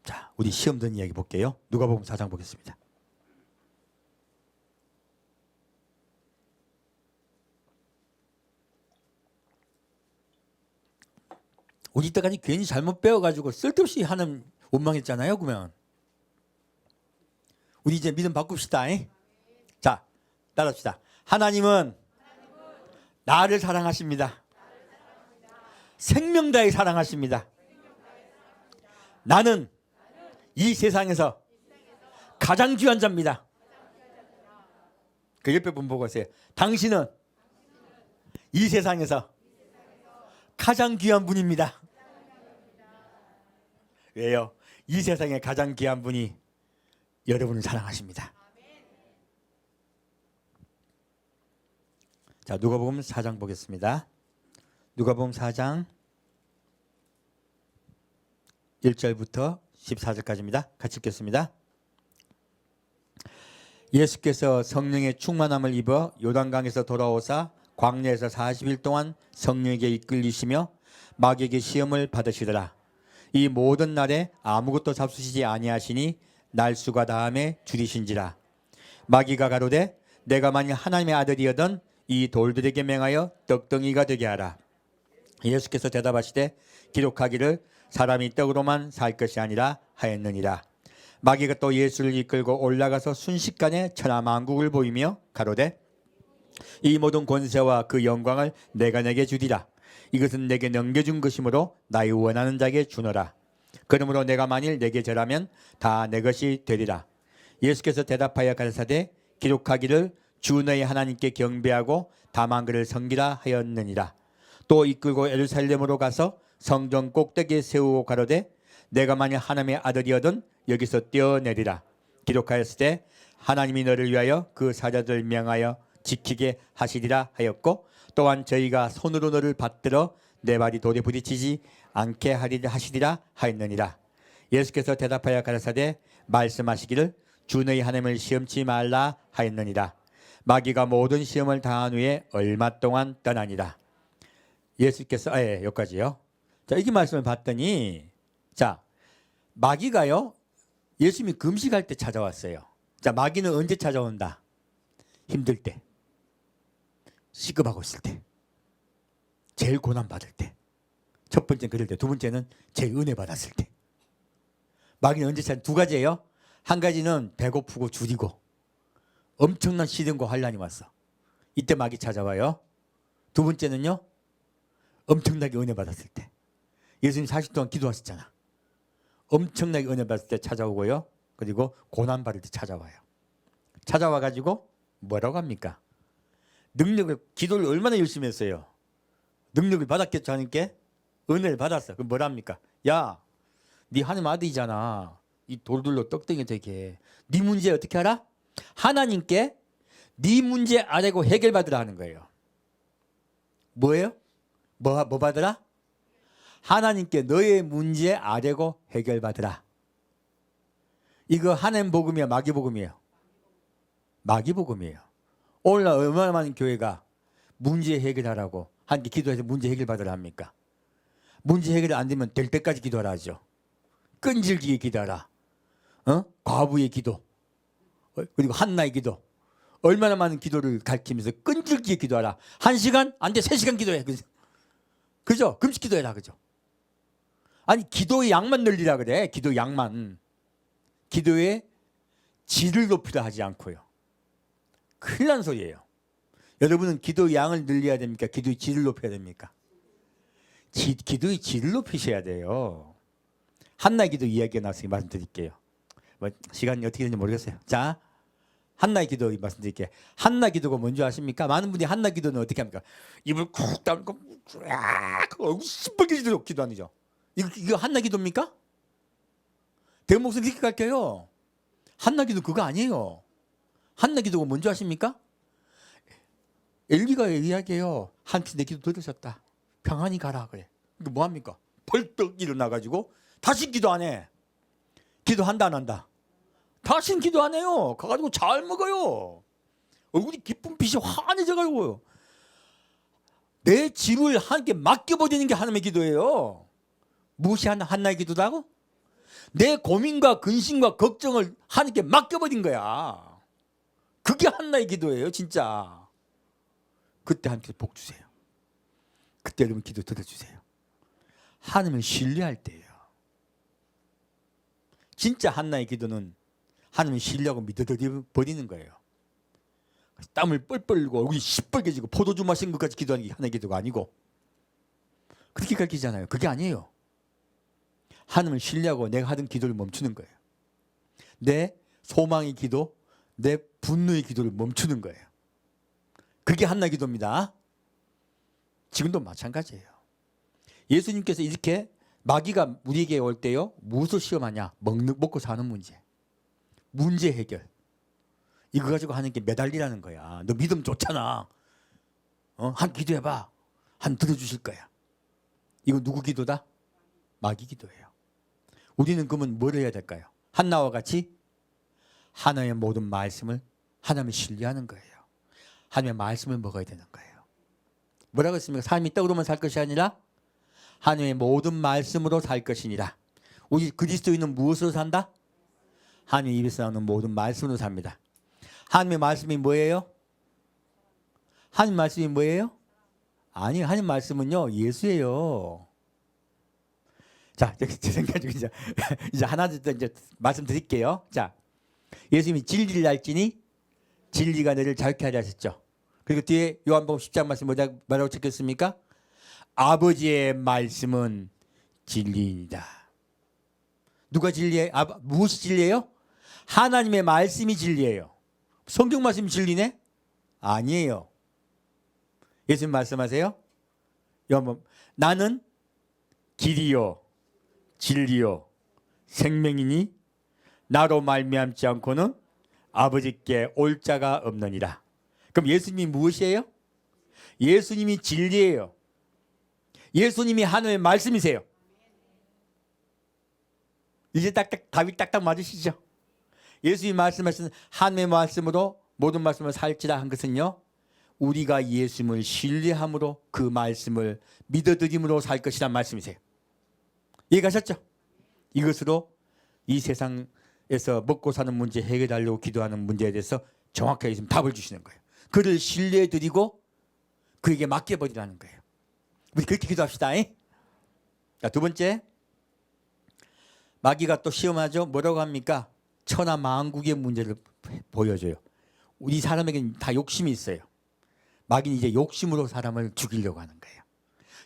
Speaker 1: 자, 우리 시험 든 이야기 볼게요. 누가복음 4장 보겠습니다. 우리 이때까지 괜히 잘못 배워가지고 쓸데없이 하는 원망했잖아요. 그러면 우리 이제 믿음 바꿉시다. 자, 따라합시다. 하나님은 나를 사랑하십니다. 생명 다해 사랑하십니다. 나는 이 세상에서 가장 귀한 자입니다. 그 옆에 분 보고 하세요. 당신은 이 세상에서 가장 귀한 분입니다. 왜요? 이 세상에 가장 귀한 분이 여러분을 사랑하십니다. 자, 누가복음 4장 보겠습니다. 누가복음 4장 1절부터 14절까지입니다. 같이 읽겠습니다. 예수께서 성령의 충만함을 입어 요단강에서 돌아오사 광야에서 40일 동안 성령에게 이끌리시며 마귀에게 시험을 받으시더라. 이 모든 날에 아무것도 잡수시지 아니하시니 날수가 다함에 줄이신지라. 마귀가 가로되 내가 만일 하나님의 아들이여든 이 돌들에게 맹하여 떡덩이가 되게 하라. 예수께서 대답하시되 기록하기를 사람이 떡으로만 살 것이 아니라 하였느니라. 마귀가 또 예수를 이끌고 올라가서 순식간에 천하만국을 보이며 가로되 이 모든 권세와 그 영광을 내가 내게 주리라. 이것은 내게 넘겨준 것이므로 나의 원하는 자에게 주노라. 그러므로 내가 만일 내게 절하면 다 내 것이 되리라. 예수께서 대답하여 가라사대 기록하기를 주 너희 하나님께 경배하고 다만 그를 섬기라 하였느니라. 또 이끌고 예루살렘으로 가서 성전 꼭대기에 세우고 가로되 내가 만일 하나님의 아들이어든 여기서 뛰어내리라. 기록하였을 때 하나님이 너를 위하여 그 사자들 명하여 지키게 하시리라 하였고 또한 저희가 손으로 너를 받들어 내 발이 돌에 부딪히지 않게 하시리라 하였느니라. 예수께서 대답하여 가라사대 말씀하시기를 주 너희 하나님을 시험치 말라 하였느니라. 마귀가 모든 시험을 당한 후에 얼마 동안 떠나니라. 예수께서 여기까지요. 자, 이 말씀을 봤더니 자, 마귀가요 예수님이 금식할 때 찾아왔어요. 자, 마귀는 언제 찾아온다? 힘들 때, 시급하고 있을 때, 제일 고난받을 때. 첫 번째는 그럴 때, 두 번째는 제일 은혜 받았을 때. 마귀는 언제 찾아? 두 가지예요. 한 가지는 배고프고 줄이고 엄청난 시련과 환란이 왔어. 이때 마귀 찾아와요. 두 번째는요, 엄청나게 은혜 받았을 때. 예수님 40 동안 기도하셨잖아. 엄청나게 은혜 받을 때 찾아오고요. 그리고 고난 받을 때 찾아와요. 찾아와 가지고 뭐라고 합니까? 능력을, 기도를 얼마나 열심히 했어요. 능력을 받았겠죠. 하나님께 은혜를 받았어. 그럼 뭐라 합니까? 야, 네 하나님 아들이잖아. 이 돌들로 떡덩이 되게. 네 문제 어떻게 알아? 하나님께 네 문제 아래고 해결받으라 하는 거예요. 뭐예요? 뭐 받으라? 하나님께 너의 문제 아래고 해결받으라. 이거 하나님 복음이야, 마귀 복음이에요? 마귀 복음이에요. 오늘날 얼마나 많은 교회가 문제 해결하라고 하나님께 기도해서 문제 해결받으라 합니까? 문제 해결이 안 되면 될 때까지 기도하라 하죠. 끈질기게 기도하라. 과부의 기도, 그리고 한나의 기도. 얼마나 많은 기도를 가르치면서 끈질기게 기도하라. 1시간? 안 돼, 3시간 기도해. 그죠? 금식 기도해라. 그죠? 아니, 기도의 양만 늘리라 그래. 기도의 양만. 기도의 질을 높이라 하지 않고요. 큰일 난 소리예요. 여러분은 기도의 양을 늘려야 됩니까? 기도의 질을 높여야 됩니까? 기도의 질을 높이셔야 돼요. 한나의 기도 이야기가 나왔으니 말씀드릴게요. 뭐 시간이 어떻게 되는지 모르겠어요. 자, 한나의 기도 말씀드릴게요. 한나 기도가 뭔지 아십니까? 많은 분들이 한나 기도는 어떻게 합니까? 입을 쿡 다물고 얼굴 시뻘개지도록 기도하죠. 이거 한나 기도입니까? 대목은 이렇게 갈게요. 한나 기도 그거 아니에요. 한나 기도가 뭔지 아십니까? 엘리가 이야기해요. 한치 내 기도 들으셨다. 평안히 가라 그래. 이거 뭐 합니까? 벌떡 일어나가지고 다시 기도 안 해. 기도한다 안 한다? 다시는 기도 안 해요. 가가지고 잘 먹어요. 얼굴이 기쁜 빛이 환해져가지고요. 내 짐을 하나님께 맡겨버리는 게 하나님의 기도예요. 무엇이 한나의 기도다고? 내 고민과 근심과 걱정을 하나님께 맡겨버린 거야. 그게 한나의 기도예요. 진짜. 그때 하나님께 복 주세요. 그때 여러분 기도 들어주세요. 하나님을 신뢰할 때예요. 진짜 한나의 기도는 하나님을 신뢰하고 믿어버리는 거예요. 땀을 뻘뻘 흘리고 얼굴이 시뻘개지고 포도주 마신 것까지 기도하는 게 하나의 기도가 아니고, 그렇게 가르치잖아요. 그게 아니에요. 하나님을 신뢰하고 내가 하던 기도를 멈추는 거예요. 내 소망의 기도, 내 분노의 기도를 멈추는 거예요. 그게 한나의 기도입니다. 지금도 마찬가지예요. 예수님께서 이렇게 마귀가 우리에게 올 때요, 무엇을 시험하냐? 먹고 사는 문제, 문제 해결. 이거 가지고 하나님께 매달리라는 거야. 너 믿음 좋잖아. 한 기도해봐. 한 들어주실 거야. 이거 누구 기도다? 마귀 기도예요. 우리는 그러면 뭘 해야 될까요? 한나와 같이 하나님의 모든 말씀을, 하나님을 신뢰하는 거예요. 하나님의 말씀을 먹어야 되는 거예요. 뭐라고 했습니까? 삶이 떡으로만 살 것이 아니라 하나님의 모든 말씀으로 살 것이니라. 우리 그리스도인은 무엇으로 산다? 하나님 입에서 나오는 모든 말씀으로 삽니다. 하나님의 말씀이 뭐예요? 하나님 말씀이 뭐예요? 아니, 하나님 말씀은요, 예수예요. 자, 제 생각 중에 이제 하나 더 이제 말씀드릴게요. 자, 예수님이 진리를 알지니 진리가 너를 자유케 하려 하셨죠. 그리고 뒤에 요한복음 10장 말씀 뭐라고 적혔습니까? 아버지의 말씀은 진리이다. 누가 진리예요? 무엇이 진리예요? 하나님의 말씀이 진리예요. 성경 말씀이 진리네? 아니에요. 예수님 말씀하세요. 나는 길이요 진리요 생명이니 나로 말미암지 않고는 아버지께 올 자가 없느니라. 그럼 예수님이 무엇이에요? 예수님이 진리예요. 예수님이 하나님의 말씀이세요. 이제 답이 딱딱 맞으시죠? 예수님이 말씀하신 하나님의 말씀으로 모든 말씀을 살지라 한 것은요, 우리가 예수님을 신뢰함으로 그 말씀을 믿어드림으로 살 것이란 말씀이세요. 이해가셨죠? 이것으로 이 세상에서 먹고 사는 문제 해결하려고 기도하는 문제에 대해서 정확하게 지금 답을 주시는 거예요. 그를 신뢰해드리고 그에게 맡겨버리라는 거예요. 우리 그렇게 기도합시다. 자, 두 번째, 마귀가 또 시험하죠. 뭐라고 합니까? 천하 만국의 문제를 보여줘요. 우리 사람에게는 다 욕심이 있어요. 마귀는 이제 욕심으로 사람을 죽이려고 하는 거예요.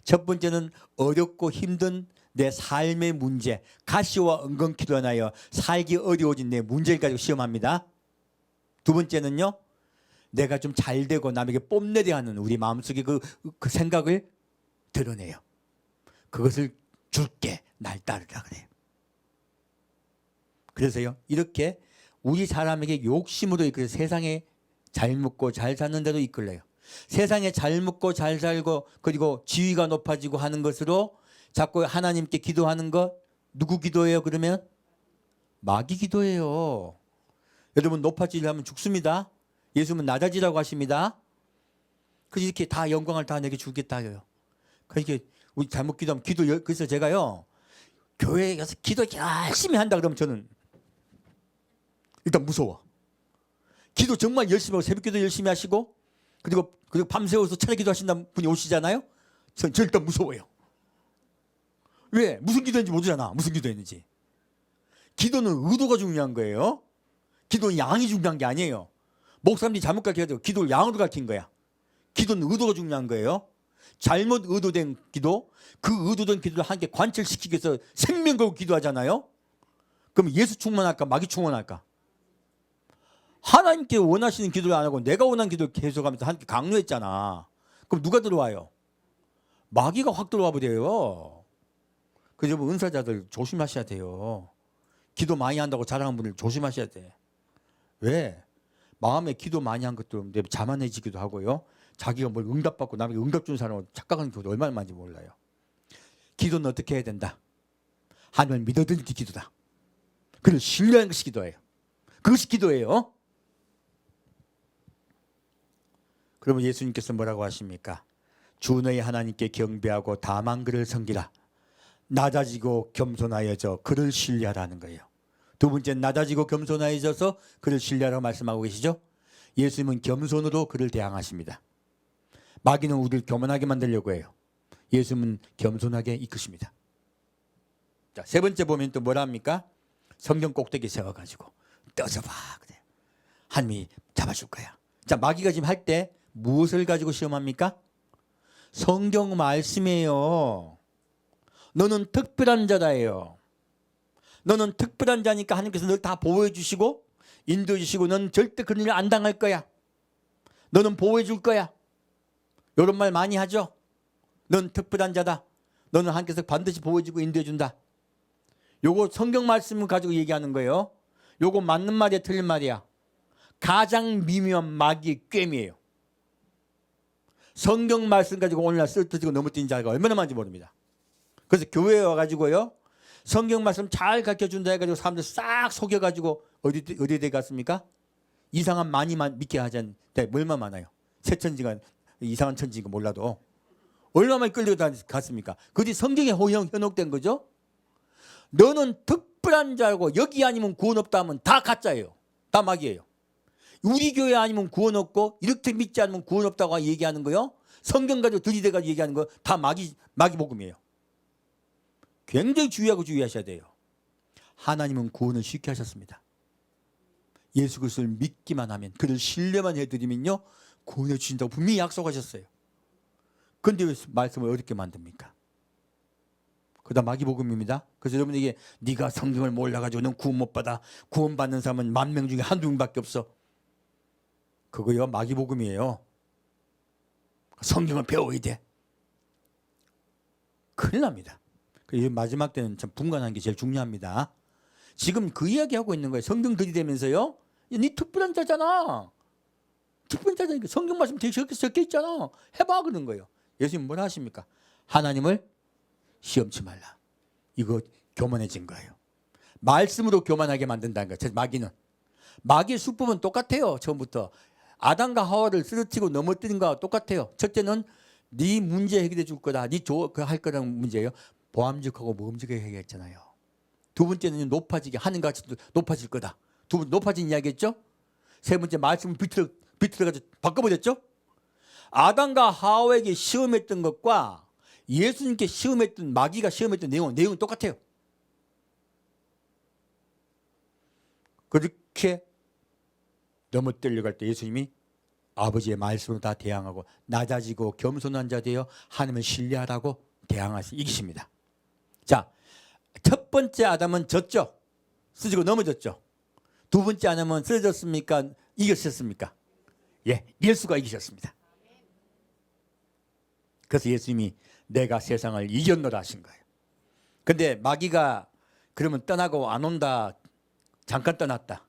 Speaker 1: 첫 번째는 어렵고 힘든 내 삶의 문제, 가시와 은근키로 인하여 살기 어려워진 내 문제를 가지고 시험합니다. 두 번째는요, 내가 좀 잘되고 남에게 뽐내려 하는 우리 마음속의 그 생각을 드러내요. 그것을 줄게, 날 따르라 그래요. 그래서요, 이렇게 우리 사람에게 욕심으로 이끌어 세상에 잘 먹고 잘 사는 대로 이끌려요. 세상에 잘 먹고 잘 살고 그리고 지위가 높아지고 하는 것으로 자꾸 하나님께 기도하는 것, 누구 기도예요 그러면? 마귀 기도예요. 여러분 높아지려면 죽습니다. 예수님은 낮아지라고 하십니다. 그래서 이렇게 다 영광을 다 내게 주겠다 해요. 그러니까 우리 잘못 기도하면 그래서 제가요, 교회에 가서 기도 열심히 한다 그러면 저는 일단 무서워. 기도 정말 열심히 하고 새벽 기도 열심히 하시고 그리고 밤새워서 찬양 기도 하신다는 분이 오시잖아요. 저 일단 무서워요. 왜? 무슨 기도했는지 모르잖아. 무슨 기도했는지. 기도는 의도가 중요한 거예요. 기도는 양이 중요한 게 아니에요. 목사님들이 잘못 가르쳐도 기도를 양으로 가르친 거야. 기도는 의도가 중요한 거예요. 잘못 의도된 기도, 그 의도된 기도를 함께 관철시키기 위해서 생명 걸고 기도하잖아요. 그럼 예수 충만할까 마귀 충만할까? 하나님께 원하시는 기도를 안 하고 내가 원하는 기도를 계속하면서 함께 강요했잖아. 그럼 누가 들어와요? 마귀가 확 들어와 버려요. 그래서 여러분 은사자들 조심하셔야 돼요. 기도 많이 한다고 자랑하는 분들 조심하셔야 돼. 왜? 마음에 기도 많이 한 것도 자만해지기도 하고요. 자기가 뭘 응답받고 남에게 응답 주는 사람을 착각하는 경우도 얼마나 많은지 몰라요. 기도는 어떻게 해야 된다? 하나님을 믿어드리는 게 기도다. 그를 신뢰하는 것이 기도예요. 그것이 기도예요. 그러면 예수님께서 뭐라고 하십니까? 주 너희 하나님께 경배하고 다만 그를 섬기라. 낮아지고 겸손하여져 그를 신뢰하라는 거예요. 두 번째는 낮아지고 겸손하여져서 그를 신뢰하라고 말씀하고 계시죠. 예수님은 겸손으로 그를 대항하십니다. 마귀는 우리를 교만하게 만들려고 해요. 예수님은 겸손하게 이끄십니다. 자, 세 번째 보면 또 뭐라 합니까? 성경 꼭대기 세워가지고 떠져봐 그래. 하나님이 잡아줄 거야. 자, 마귀가 지금 할 때 무엇을 가지고 시험합니까? 성경 말씀이에요. 너는 특별한 자다예요. 너는 특별한 자니까 하나님께서 널 다 보호해 주시고 인도해 주시고 넌 절대 그런 일 안 당할 거야. 너는 보호해 줄 거야. 이런 말 많이 하죠. 넌 특별한 자다. 너는 하나님께서 반드시 보호해 주고 인도해 준다. 요거 성경 말씀을 가지고 얘기하는 거예요. 요거 맞는 말이야 틀린 말이야? 가장 미묘한 마귀의 꿰미예요. 성경 말씀 가지고 오늘날 쓰러지고 넘어뜨린 자가 얼마나 많은지 모릅니다. 그래서 교회에 와가지고요, 성경 말씀 잘 가르쳐준다 해가지고 사람들 싹 속여가지고 어디에 갔습니까? 이상한 많이만 믿게 하자는 데 얼마나 많아요. 새 천지가 이상한 천지인 거 몰라도 얼마나 많이 끌려 갔습니까? 그것이 성경에 현혹된 거죠. 너는 특별한 자고 여기 아니면 구원 없다 하면 다 가짜예요. 다 마귀예요. 우리 교회 아니면 구원 없고 이렇게 믿지 않으면 구원 없다고 얘기하는 거요. 성경 가지고 들이대가지고 얘기하는 거 다 마귀 복음이에요. 굉장히 주의하셔야 돼요. 하나님은 구원을 쉽게 하셨습니다. 예수 그리스도를 믿기만 하면 그를 신뢰만 해드리면요 구원해 주신다고 분명히 약속하셨어요. 그런데 왜 말씀을 어렵게 만듭니까? 그다음 마귀 복음입니다. 그래서 여러분에게 네가 성경을 몰라가지고 넌 구원 못 받아. 구원 받는 사람은 10,000명 중에 한두 명밖에 없어. 그거요 마귀 복음이에요. 성경을 배워야 돼. 큰일 납니다. 마지막 때는 참 분간하는 게 제일 중요합니다. 지금 그 이야기하고 있는 거예요. 성경 들이대면서요. 네 특별한 자잖아. 특별한 자잖아. 성경 말씀 되게 적혀 있잖아. 해봐 그런 거예요. 예수님 뭐라 하십니까? 하나님을 시험치 말라. 이거 교만해진 거예요. 말씀으로 교만하게 만든다는 거예요. 마귀의 수법은 똑같아요. 처음부터 아담과 하와를 쓰러뜨리고 넘어뜨린 거와 똑같아요. 첫째는 네 문제 해결해 줄 거다. 네 할 거라는 문제예요. 보암직하고 모험직하게 해결했잖아요. 두 번째는 높아지게 하늘같이 높아질 거다. 두 번 높아진 이야기했죠. 세 번째 말씀을 비틀어가지고 바꿔버렸죠. 아담과 하와에게 시험했던 것과 예수님께 시험했던 마귀가 시험했던 내용은 똑같아요. 그렇게 넘어뜨려갈 때 예수님이 아버지의 말씀으로 다 대항하고 낮아지고 겸손한 자 되어 하나님을 신뢰하라고 이기십니다. 자, 첫 번째 아담은 졌죠. 쓰지고 넘어졌죠. 두 번째 아담은 쓰러졌습니까? 이겼습니까? 예, 예수가 이기셨습니다. 그래서 예수님이 내가 세상을 이겼노라 하신 거예요. 근데 마귀가 그러면 떠나고 안 온다. 잠깐 떠났다.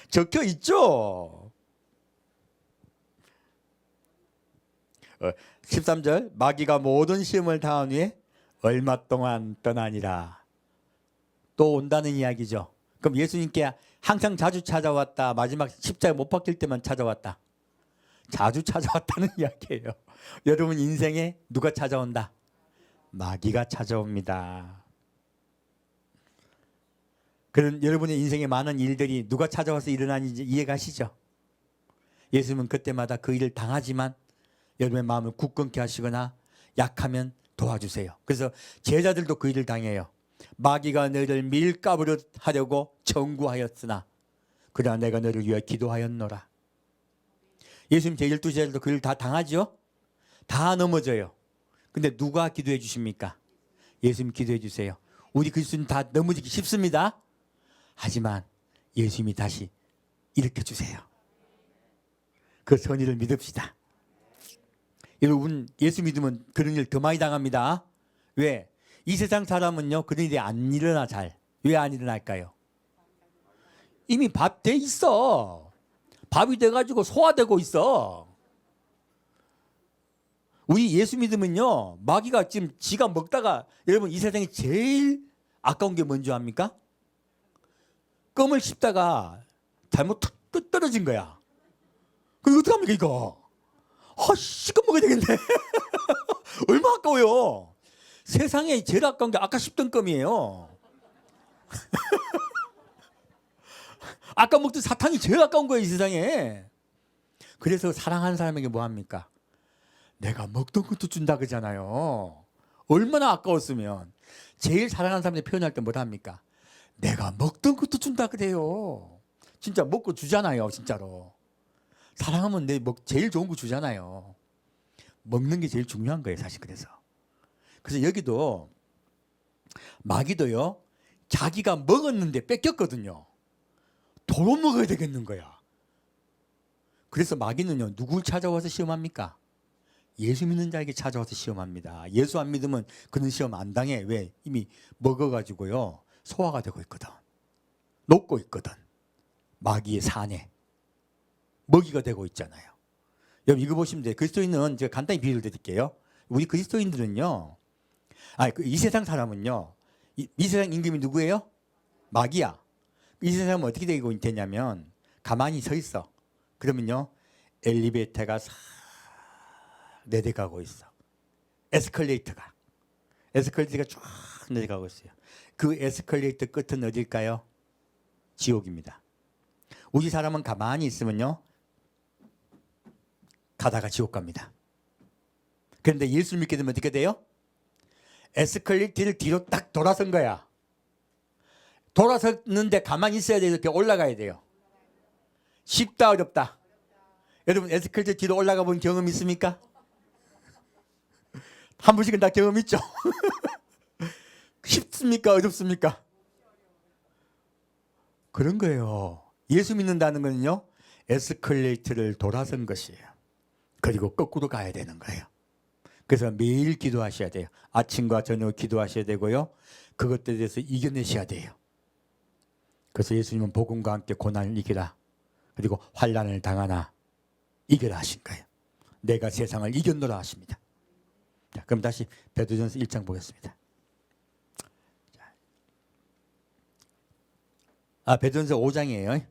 Speaker 1: 적혀 있죠. 13절 마귀가 모든 시험을 당한 후에 얼마 동안 떠나니라. 또 온다는 이야기죠. 그럼 예수님께 항상 자주 찾아왔다. 마지막 십자가에 못 박힐 때만 찾아왔다. 자주 찾아왔다는 이야기예요. 여러분 인생에 누가 찾아온다? 마귀가 찾아옵니다. 그런 여러분의 인생에 많은 일들이 누가 찾아와서 일어나는지 이해가시죠? 예수님은 그때마다 그 일을 당하지만 여러분의 마음을 굳건케 하시거나 약하면 도와주세요. 그래서 제자들도 그 일을 당해요. 마귀가 너희를 밀가부릇 하려고 청구하였으나 그러나 내가 너를 위하여 기도하였노라. 예수님 제12 제자들도 그 일 다 당하죠? 다 넘어져요. 근데 누가 기도해 주십니까? 예수님 기도해 주세요. 우리 그리스도인 다 넘어지기 쉽습니다. 하지만 예수님이 다시 일으켜 주세요. 그 선의를 믿읍시다. 여러분 예수 믿으면 그런 일 더 많이 당합니다. 왜? 이 세상 사람은요 그런 일이 안 일어나 잘. 왜 안 일어날까요? 이미 밥 돼 있어. 밥이 돼가지고 소화되고 있어. 우리 예수 믿으면요 마귀가 지금 지가 먹다가 여러분 이 세상에 제일 아까운 게 뭔지 압니까? 껌을 씹다가 잘못 툭 떨어진 거야. 그럼 어떡합니까 이거? 껌 먹어야 되겠네. 얼마나 아까워요. 세상에 제일 아까운 게 아까 씹던 껌이에요. 아까 먹던 사탕이 제일 아까운 거예요 이 세상에. 그래서 사랑하는 사람에게 뭐 합니까? 내가 먹던 것도 준다 그러잖아요. 얼마나 아까웠으면. 제일 사랑하는 사람한테 표현할 때 뭐 합니까? 내가 먹던 것도 준다 그래요. 진짜 먹고 주잖아요 진짜로. 사랑하면 제일 좋은 거 주잖아요. 먹는 게 제일 중요한 거예요 사실. 그래서 여기도 마귀도요 자기가 먹었는데 뺏겼거든요. 도로 먹어야 되겠는 거야. 그래서 마귀는요 누굴 찾아와서 시험합니까? 예수 믿는 자에게 찾아와서 시험합니다. 예수 안 믿으면 그런 시험 안 당해. 왜? 이미 먹어가지고요 소화가 되고 있거든. 녹고 있거든. 마귀의 산에 먹이가 되고 있잖아요. 여러분 이거 보시면 돼요. 그리스도인은 제가 간단히 비유를 드릴게요. 우리 그리스도인들은요 이 세상 사람은요 이 세상 임금이 누구예요? 마귀야. 이 세상은 어떻게 되고 있냐면 가만히 서 있어. 그러면요 엘리베이터가 싹 내려가고 있어. 에스컬레이터가 쫙 내려가고 있어요. 그 에스컬레이터 끝은 어딜까요? 지옥입니다. 우리 사람은 가만히 있으면요 가다가 지옥 갑니다. 그런데 예수 믿게 되면 어떻게 돼요? 에스컬레이터를 뒤로 딱 돌아선 거야. 돌아섰는데 가만히 있어야 돼요. 이렇게 올라가야 돼요. 쉽다 어렵다? 여러분 에스컬레이터 뒤로 올라가 본 경험 있습니까? 한 번씩은 다 경험 있죠? 쉽습니까 어렵습니까? 그런 거예요. 예수 믿는다는 거는요 에스컬레이터를 돌아선 것이에요. 그리고 거꾸로 가야 되는 거예요. 그래서 매일 기도하셔야 돼요. 아침과 저녁 기도하셔야 되고요. 그것들에 대해서 이겨내셔야 돼요. 그래서 예수님은 복음과 함께 고난을 이기라. 그리고 환난을 당하나 이겨라 하신 거예요. 내가 세상을 이겼노라 하십니다. 자, 그럼 다시 베드로전서 1장 보겠습니다. 베드로전서 5장이에요.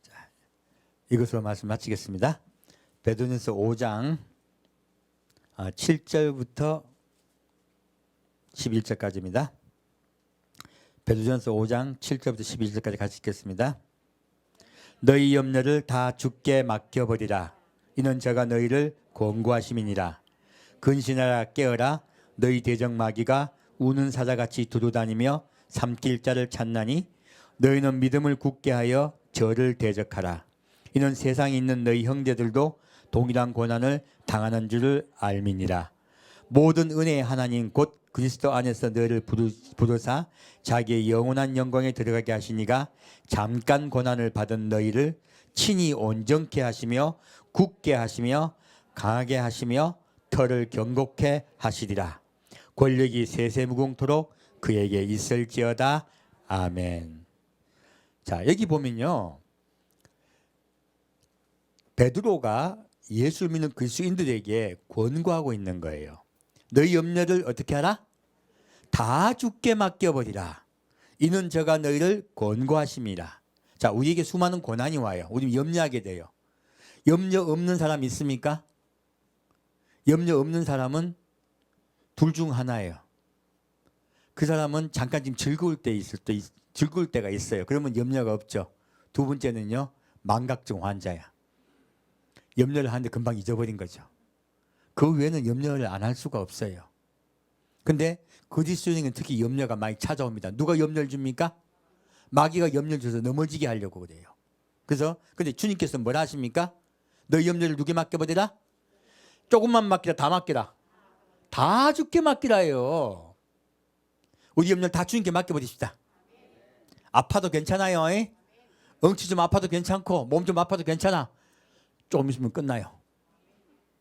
Speaker 1: 자, 이것으로 말씀 마치겠습니다. 베드로전서 5장 7절부터 11절까지입니다. 베드로전서 5장 7절부터 11절까지 같이 읽겠습니다. 너희 염려를 다 주께 맡겨버리라. 이는 저가 너희를 권고하심이니라. 근신하라 깨어라. 너희 대적마귀가 우는 사자같이 두루다니며 삼킬 자를 찾나니 너희는 믿음을 굳게 하여 저를 대적하라. 이는 세상에 있는 너희 형제들도 동일한 고난을 당하는 줄을 알미니라. 모든 은혜의 하나님 곧 그리스도 안에서 너희를 부르사 자기의 영원한 영광에 들어가게 하시니가 잠깐 고난을 받은 너희를 친히 온전케 하시며 굳게 하시며 강하게 하시며 털을 견고케 하시리라. 권력이 세세무궁토록 그에게 있을지어다. 아멘. 자, 여기 보면요, 베드로가 예수 믿는 그리스도인들에게 권고하고 있는 거예요. 너희 염려를 어떻게 하라? 다 주께 맡겨버리라. 이는 저가 너희를 권고하심이라. 자, 우리에게 수많은 고난이 와요. 우리 염려하게 돼요. 염려 없는 사람 있습니까? 염려 없는 사람은 둘 중 하나예요. 그 사람은 잠깐 지금 즐거울 때가 있어요. 그러면 염려가 없죠. 두 번째는요, 망각증 환자야. 염려를 하는데 금방 잊어버린 거죠. 그 외에는 염려를 안 할 수가 없어요. 근데 그리스도인은 특히 염려가 많이 찾아옵니다. 누가 염려를 줍니까? 마귀가 염려를 줘서 넘어지게 하려고 그래요. 그래서 근데 주님께서 뭐라 하십니까? 너희 염려를 누구에 맡겨버리라? 조금만 맡기라, 다 맡기라. 다 주께 맡기라요. 우리 염려를 다 주님께 맡겨버립시다. 아파도 괜찮아요. 엉치 좀 아파도 괜찮고 몸 좀 아파도 괜찮아. 조금 있으면 끝나요.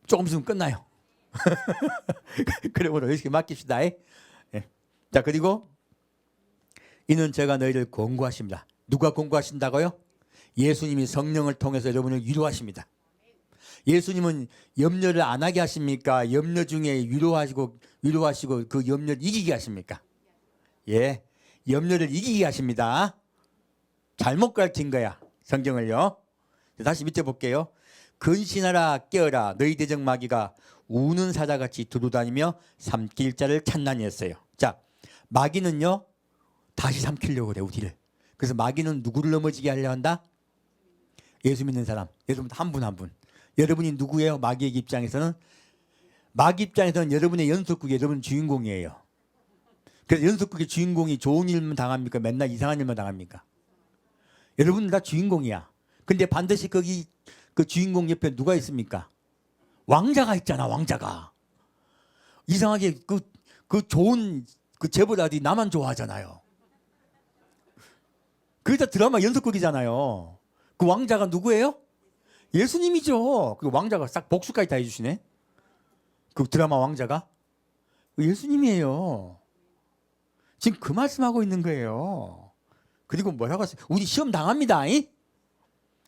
Speaker 1: 조금 있으면 끝나요. 그러므로 이렇게 맡깁시다. 예. 자, 그리고 이는 제가 너희를 권고하십니다. 누가 권고하신다고요? 예수님이 성령을 통해서 여러분을 위로하십니다. 예수님은 염려를 안 하게 하십니까? 염려 중에 위로하시고 그 염려를 이기게 하십니까? 예, 염려를 이기게 하십니다. 잘못 가르친 거야, 성경을요. 다시 밑에 볼게요. 근신하라 깨어라 너희 대적 마귀가 우는 사자같이 두루다니며 삼킬 자를 찾나니 했어요. 자, 마귀는요 다시 삼키려고 그래 우리를. 그래서 마귀는 누구를 넘어지게 하려 한다? 예수 믿는 사람. 여러분 한 분 한 분. 여러분이 누구예요? 마귀의 입장에서는 여러분의 연속극이 여러분 주인공이에요. 그래서 연속극의 주인공이 좋은 일만 당합니까? 맨날 이상한 일만 당합니까? 여러분 다 주인공이야. 근데 반드시 거기 그 주인공 옆에 누가 있습니까? 왕자가 있잖아, 왕자가. 이상하게 그 좋은 그 재벌아들이 나만 좋아하잖아요. 그게 다 드라마 연속극이잖아요. 그 왕자가 누구예요? 예수님이죠. 그 왕자가 싹 복수까지 다 해주시네. 그 드라마 왕자가 예수님이에요. 지금 그 말씀하고 있는 거예요. 그리고 뭐라고 하세요? 우리 시험 당합니다.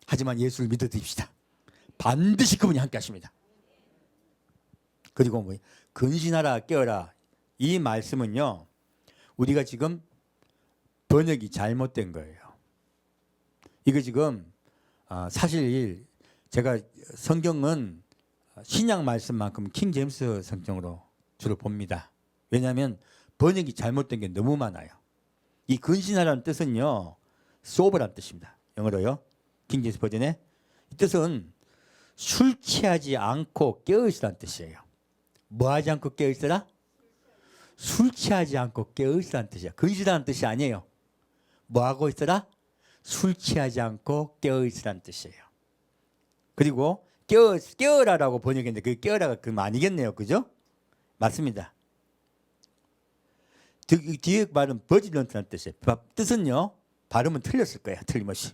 Speaker 1: 하지만 예수를 믿어드립시다. 반드시 그분이 함께 하십니다. 그리고 뭐 근신하라 깨어라 이 말씀은요 우리가 지금 번역이 잘못된 거예요. 이거 지금 사실 제가 성경은 신약 말씀만큼 킹 제임스 성경으로 주로 봅니다. 왜냐하면 번역이 잘못된 게 너무 많아요. 이 근신하라는 뜻은요 sober란 뜻입니다. 영어로요. 킹 제임스 버전에 이 뜻은 술 취하지 않고 깨어있으라는 뜻이에요. 뭐 하지 않고 깨어있으라? 술 취하지 않고 깨어있으라는 뜻이야. 근신하라는 뜻이 아니에요. 뭐 하고 있으라? 술 취하지 않고 깨어있으라는 뜻이에요. 그리고 깨어라라고 번역했는데 그 깨어라가 그 아니겠네요. 그죠? 맞습니다. 뒤에 발음 버질런트라는 뜻이에요. 뜻은요 발음은 틀렸을 거예요. 틀림없이.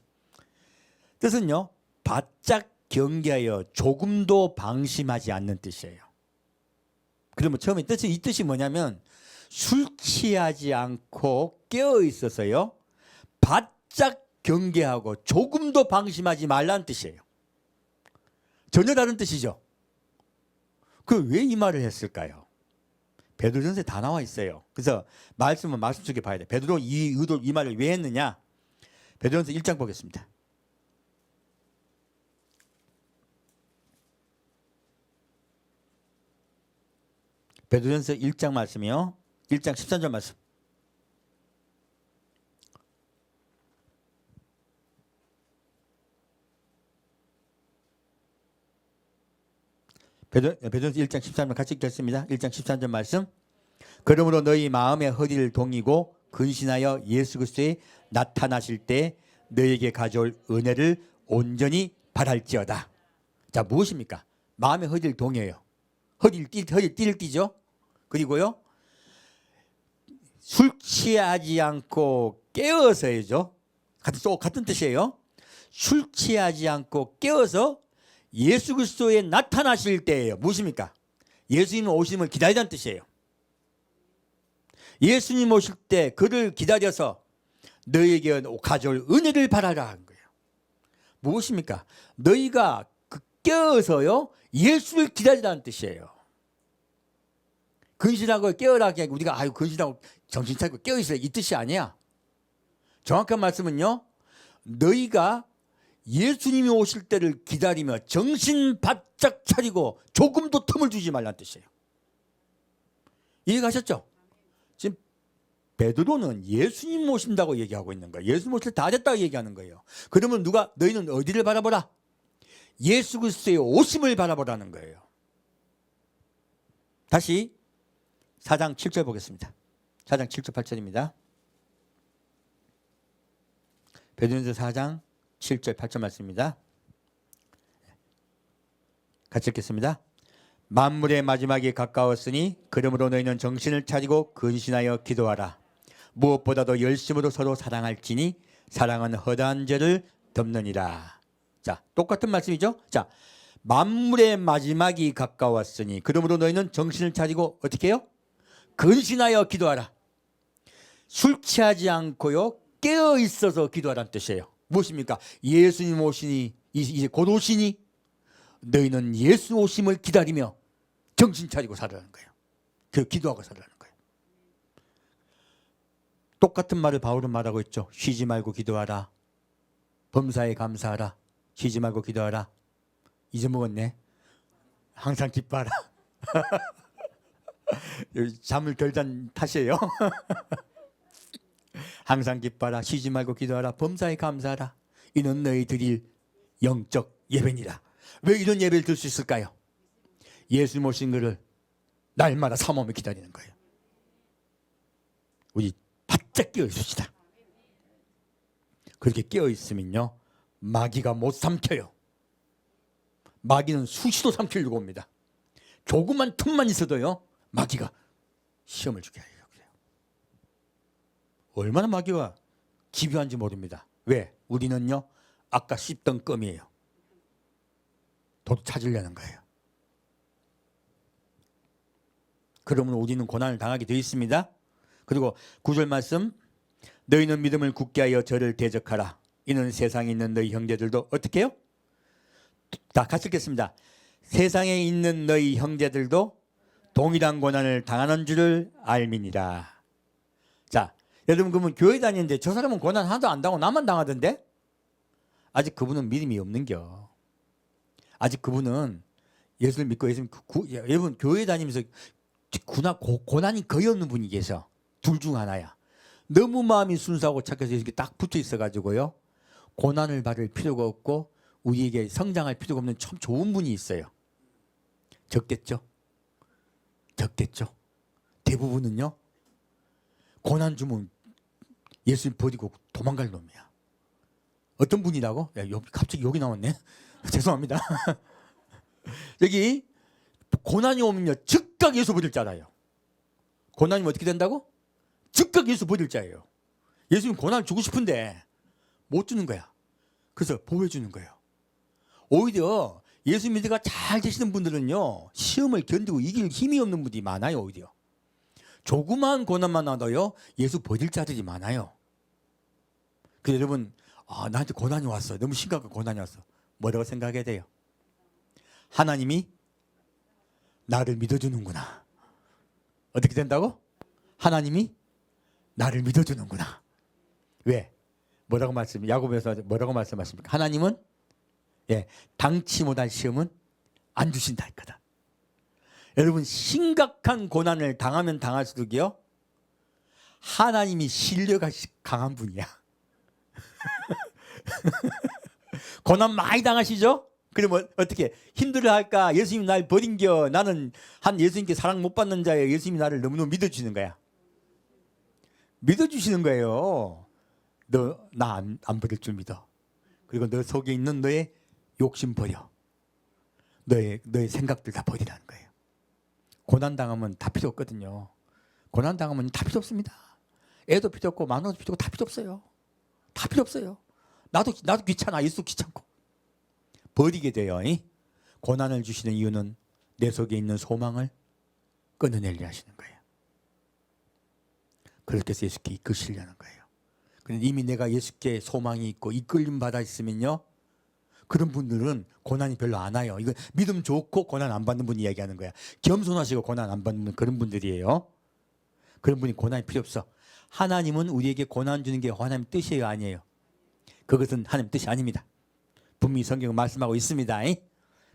Speaker 1: 뜻은요 바짝 경계하여 조금도 방심하지 않는 뜻이에요. 그러면 처음에 이 뜻이 뭐냐면 술 취하지 않고 깨어 있어서요 바짝 경계하고 조금도 방심하지 말라는 뜻이에요. 전혀 다른 뜻이죠. 그 왜 이 말을 했을까요? 베드로전서에 다 나와 있어요. 그래서 말씀은 말씀 속에 봐야 돼. 베드로 이 말을 왜 했느냐? 베드로전서 1장 보겠습니다. 베드로전서 1장 말씀이요. 1장 13절 말씀. 베드로전서 1장 13절 같이 읽겠습니다. 1장 13절 말씀. 그러므로 너희 마음의 허리를 동이고 근신하여 예수 그리스도에 나타나실 때 너희에게 가져올 은혜를 온전히 바랄지어다. 자, 무엇입니까? 마음의 허리를 동여요. 허리를 띠죠. 그리고요, 술 취하지 않고 깨어서야죠. 같은 뜻이에요. 술 취하지 않고 깨어서 예수 그리스도에 나타나실 때예요. 무엇입니까? 예수님 오심을 기다리다는 뜻이에요. 예수님 오실 때 그를 기다려서 너희에게 가져올 은혜를 바라라 한 거예요. 무엇입니까? 너희가 깨어서요, 예수를 기다리라는 뜻이에요. 근신하고 깨어라, 우리가 근신하고 정신 차리고 깨어있어야 이 뜻이 아니야. 정확한 말씀은요, 너희가 예수님이 오실 때를 기다리며 정신 바짝 차리고 조금도 틈을 주지 말라는 뜻이에요. 이해가셨죠? 지금 베드로는 예수님 오신다고 얘기하고 있는 거예요. 예수님 오실 때 다 됐다고 얘기하는 거예요. 그러면 너희는 어디를 바라보라? 예수 그리스도의 오심을 바라보라는 거예요. 다시 4장 7절 보겠습니다. 4장 7절 8절입니다. 베드로전서 4장 7절 8절 말씀입니다. 같이 읽겠습니다. 만물의 마지막이 가까웠으니 그러므로 너희는 정신을 차리고 근신하여 기도하라. 무엇보다도 열심으로 서로 사랑할지니 사랑은 허다한 죄를 덮느니라. 자, 똑같은 말씀이죠. 자, 만물의 마지막이 가까웠으니 그러므로 너희는 정신을 차리고 어떻게 해요? 근신하여 기도하라. 술 취하지 않고요, 깨어 있어서 기도하라는 뜻이에요. 무엇입니까? 예수님 오시니 이제 곧 오시니 너희는 예수 오심을 기다리며 정신 차리고 살아라는 거예요. 그 기도하고 살아라는 거예요. 똑같은 말을 바울은 말하고 있죠. 쉬지 말고 기도하라. 범사에 감사하라. 쉬지 말고 기도하라. 잊어먹었네. 항상 기뻐하라. 잠을 덜 잔 탓이에요. 항상 기뻐하라. 쉬지 말고 기도하라. 범사에 감사하라. 이는 너희 드릴 영적 예배니라. 왜 이런 예배를 들 수 있을까요? 예수 모신 것을 날마다 사모하며 기다리는 거예요. 우리 바짝 깨어 있읍시다. 그렇게 깨어 있으면요, 마귀가 못 삼켜요. 마귀는 수시로 삼키려고 옵니다. 조그만 틈만 있어도요, 마귀가 시험을 주게 하려고 그래요. 얼마나 마귀가 집요한지 모릅니다. 왜? 우리는요, 아까 씹던 껌이에요. 도둑 찾으려는 거예요. 그러면 우리는 고난을 당하게 되어 있습니다. 그리고 9절 말씀, 너희는 믿음을 굳게 하여 저를 대적하라. 이는 세상에 있는 너희 형제들도 어떻게 해요? 다 같이 읽겠습니다. 세상에 있는 너희 형제들도 동일한 고난을 당하는 줄을 알미니라. 자, 여러분, 그러면 교회 다니는데 저 사람은 고난 하나도 안 당하고 나만 당하던데? 아직 그분은 믿음이 없는겨. 아직 그분은 예수를 믿고 여러분, 교회 다니면서 고난이 거의 없는 분이 계셔. 둘 중 하나야. 너무 마음이 순수하고 착해서 이렇게 딱 붙어 있어가지고요, 고난을 받을 필요가 없고 우리에게 성장할 필요가 없는 참 좋은 분이 있어요. 적겠죠? 적겠죠? 대부분은요, 고난 주면 예수님 버리고 도망갈 놈이야. 어떤 분이라고? 갑자기 여기 나왔네. 죄송합니다. 여기 고난이 오면요, 즉각 예수 버릴 줄 알아요. 고난이면 어떻게 된다고? 즉각 예수 버릴 자예요. 예수님 고난을 주고 싶은데 못 주는 거야. 그래서 보호해주는 거예요. 오히려 예수 믿으가 잘 되시는 분들은요, 시험을 견디고 이길 힘이 없는 분들이 많아요. 오히려 조그만 고난만 와도요, 예수 버릴 자들이 많아요. 그래서 여러분, 나한테 고난이 왔어. 너무 심각한 고난이 왔어. 뭐라고 생각해야 돼요? 하나님이 나를 믿어주는구나. 어떻게 된다고? 하나님이 나를 믿어주는구나. 왜? 뭐라고 야고보에서 뭐라고 말씀하십니까? 하나님은 당치 못할 시험은 안 주신다 할 거다. 여러분, 심각한 고난을 당하면 당할수록요, 하나님이 신뢰가 강한 분이야. 고난 많이 당하시죠? 그러면 어떻게 힘들어할까? 예수님이 날 버린겨. 나는 한 예수님께 사랑 못 받는 자예요. 예수님이 나를 너무너무 믿어주시는 거야. 믿어주시는 거예요. 너 나 안 버릴 줄 믿어. 그리고 너 속에 있는 너의 욕심 버려. 너의 생각들 다 버리라는 거예요. 고난당하면 다 필요 없거든요. 고난당하면 다 필요 없습니다. 애도 필요 없고 마누라도 필요 없고 다 필요 없어요. 다 필요 없어요. 나도 귀찮아. 예수 귀찮고. 버리게 돼요. 고난을 주시는 이유는 내 속에 있는 소망을 끊어내려 하시는 거예요. 그렇게 해서 예수께 이끄시려는 거예요. 그런데 이미 내가 예수께 소망이 있고 이끌림 받아 있으면요, 그런 분들은 고난이 별로 안 와요. 이거 믿음 좋고 고난 안 받는 분 이야기하는 거야. 겸손하시고 고난 안 받는 그런 분들이에요. 그런 분이 고난이 필요 없어. 하나님은 우리에게 고난 주는 게 하나님 뜻이에요, 아니에요? 그것은 하나님 뜻이 아닙니다. 분명히 성경은 말씀하고 있습니다.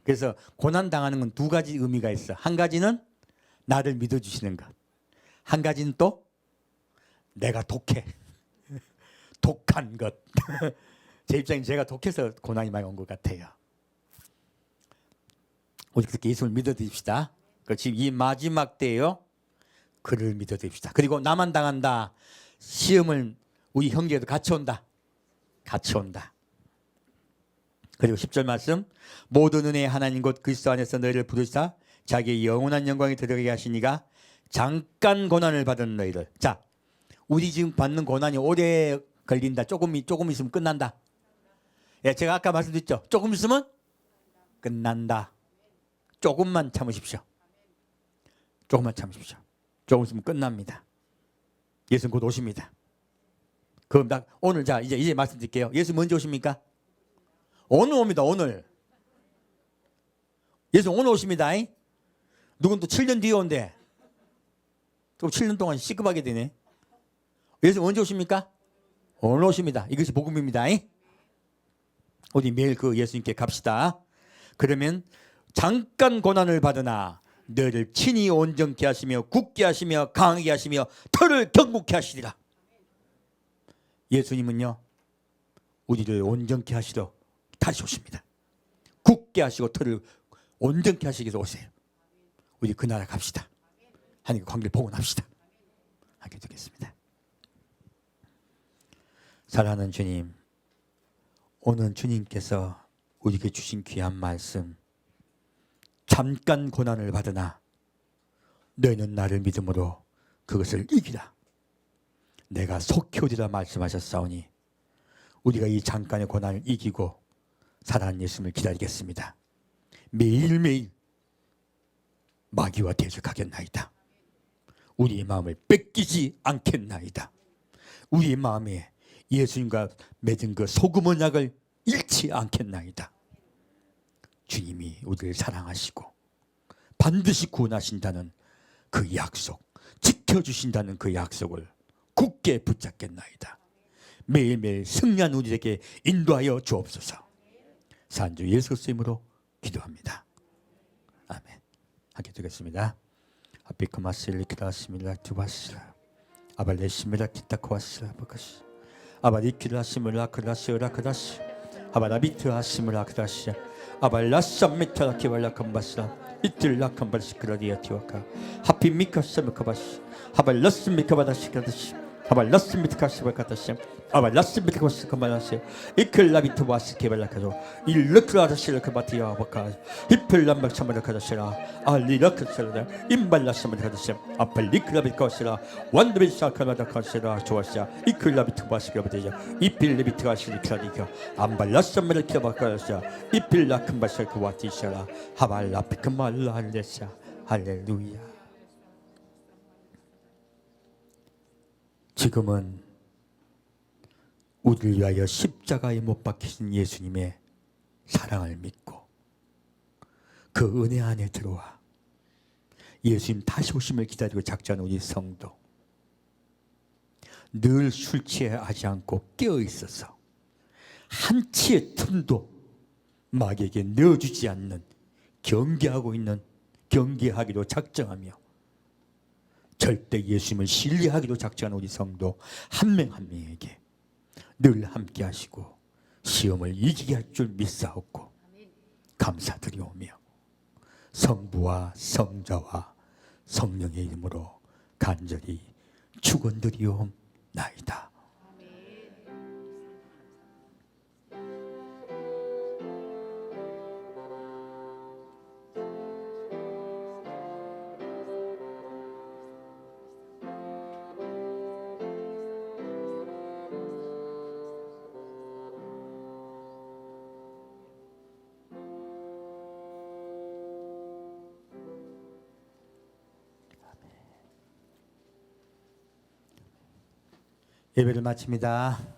Speaker 1: 그래서 고난 당하는 건 두 가지 의미가 있어. 한 가지는 나를 믿어주시는 것. 한 가지는 또 내가 독해. 독한 것. 제 입장에 제가 독해서 고난이 많이 온 것 같아요. 우리 그렇게 예수를 믿어드립시다. 지금 이 마지막 때에요, 그를 믿어드립시다. 그리고 나만 당한다. 시험을 우리 형제도 같이 온다. 같이 온다. 그리고 10절 말씀, 모든 은혜의 하나님 곧 그리스도 안에서 너희를 부르시사 자기의 영원한 영광에 들어가게 하시니가 잠깐 고난을 받은 너희를. 자, 우리 지금 받는 고난이 오래 걸린다. 조금 있으면 끝난다. 예, 제가 아까 말씀드렸죠. 조금 있으면 끝난다. 조금만 참으십시오. 조금만 참으십시오. 조금 있으면 끝납니다. 예수는 곧 오십니다. 그럼 오늘 자 이제 말씀드릴게요. 예수 언제 오십니까? 오늘 옵니다. 오늘. 예수 오늘 오십니다. 누군 또 7년 뒤에 온대. 또 7년 동안 시급하게 되네. 예수 언제 오십니까? 오늘 오십니다. 이것이 복음입니다. 우리 매일 그 예수님께 갑시다. 그러면 잠깐 고난을 받으나 너를 친히 온전케 하시며 굳게 하시며 강하게 하시며 털을 경국케 하시리라. 예수님은요, 우리를 온전케 하시러 다시 오십니다. 굳게 하시고 털을 온전케 하시기 위해서 오세요. 우리 그 나라 갑시다. 하나님과 관계를 복원합시다. 하게 되겠습니다. 사랑하는 주님, 오늘 주님께서 우리에게 주신 귀한 말씀, 잠깐 고난을 받으나 너희는 나를 믿음으로 그것을 이기라. 내가 속히 오리라 말씀하셨사오니 우리가 이 잠깐의 고난을 이기고 살아난 예수님을 기다리겠습니다. 매일매일 마귀와 대적하겠나이다. 우리의 마음을 뺏기지 않겠나이다. 우리의 마음에 예수님과 맺은 그 소금 언약을 잃지 않겠나이다. 주님이 우리를 사랑하시고 반드시 구원하신다는 그 약속, 지켜주신다는 그 약속을 굳게 붙잡겠나이다. 매일매일 승리한 우리에게 인도하여 주옵소서. 산주 예수 그리스도로 기도합니다. 아멘. 하게 되겠습니다. 아비크마스를 기다렸습니다. 두바스라 아발레시미라 기타코아스라 바카시 아바리키라 시무라 크라시오라 크라시 아바라비트 하시무라 크라시 아발라쌈미타라 키발라 컴바스라 이틀라 컴바시 크라디아티와카 하피 미카스 미카바시 아발라스 미카바다시 크라다시 아발라스 미카스 바카다시 아발라스 미카스 컴바다시 이클라비트 와스 키발라카조 일르크라다시라 카바티아 바카 히플람바 참바라 카다시라 알리라크스라 임발라스 미카다시 아팔리크라비카시라 완드비사 카나다 카시라 조아시아 이클라비트 와스 키바데자 이필리비트 와시리 크라디카 암발라스 미카스 바카시아 이필라 컴바시 크와티시라 하발라피크말라 할레샤 할렐루야. 지금은 우리를 위하여 십자가에 못 박히신 예수님의 사랑을 믿고 그 은혜 안에 들어와 예수님 다시 오심을 기다리고 작정하는 우리 성도, 늘 술 취하지 않고 깨어 있어서 한치의 틈도 마귀에게 내어주지 않는 경계하기로 작정하며 절대 예수님을 신뢰하기로 작정하는 우리 성도 한 명 한 명에게 늘 함께 하시고 시험을 이기게 할 줄 믿사옵고 감사드리오며 성부와 성자와 성령의 이름으로 간절히 축원드리옵나이다. 예배를 마칩니다.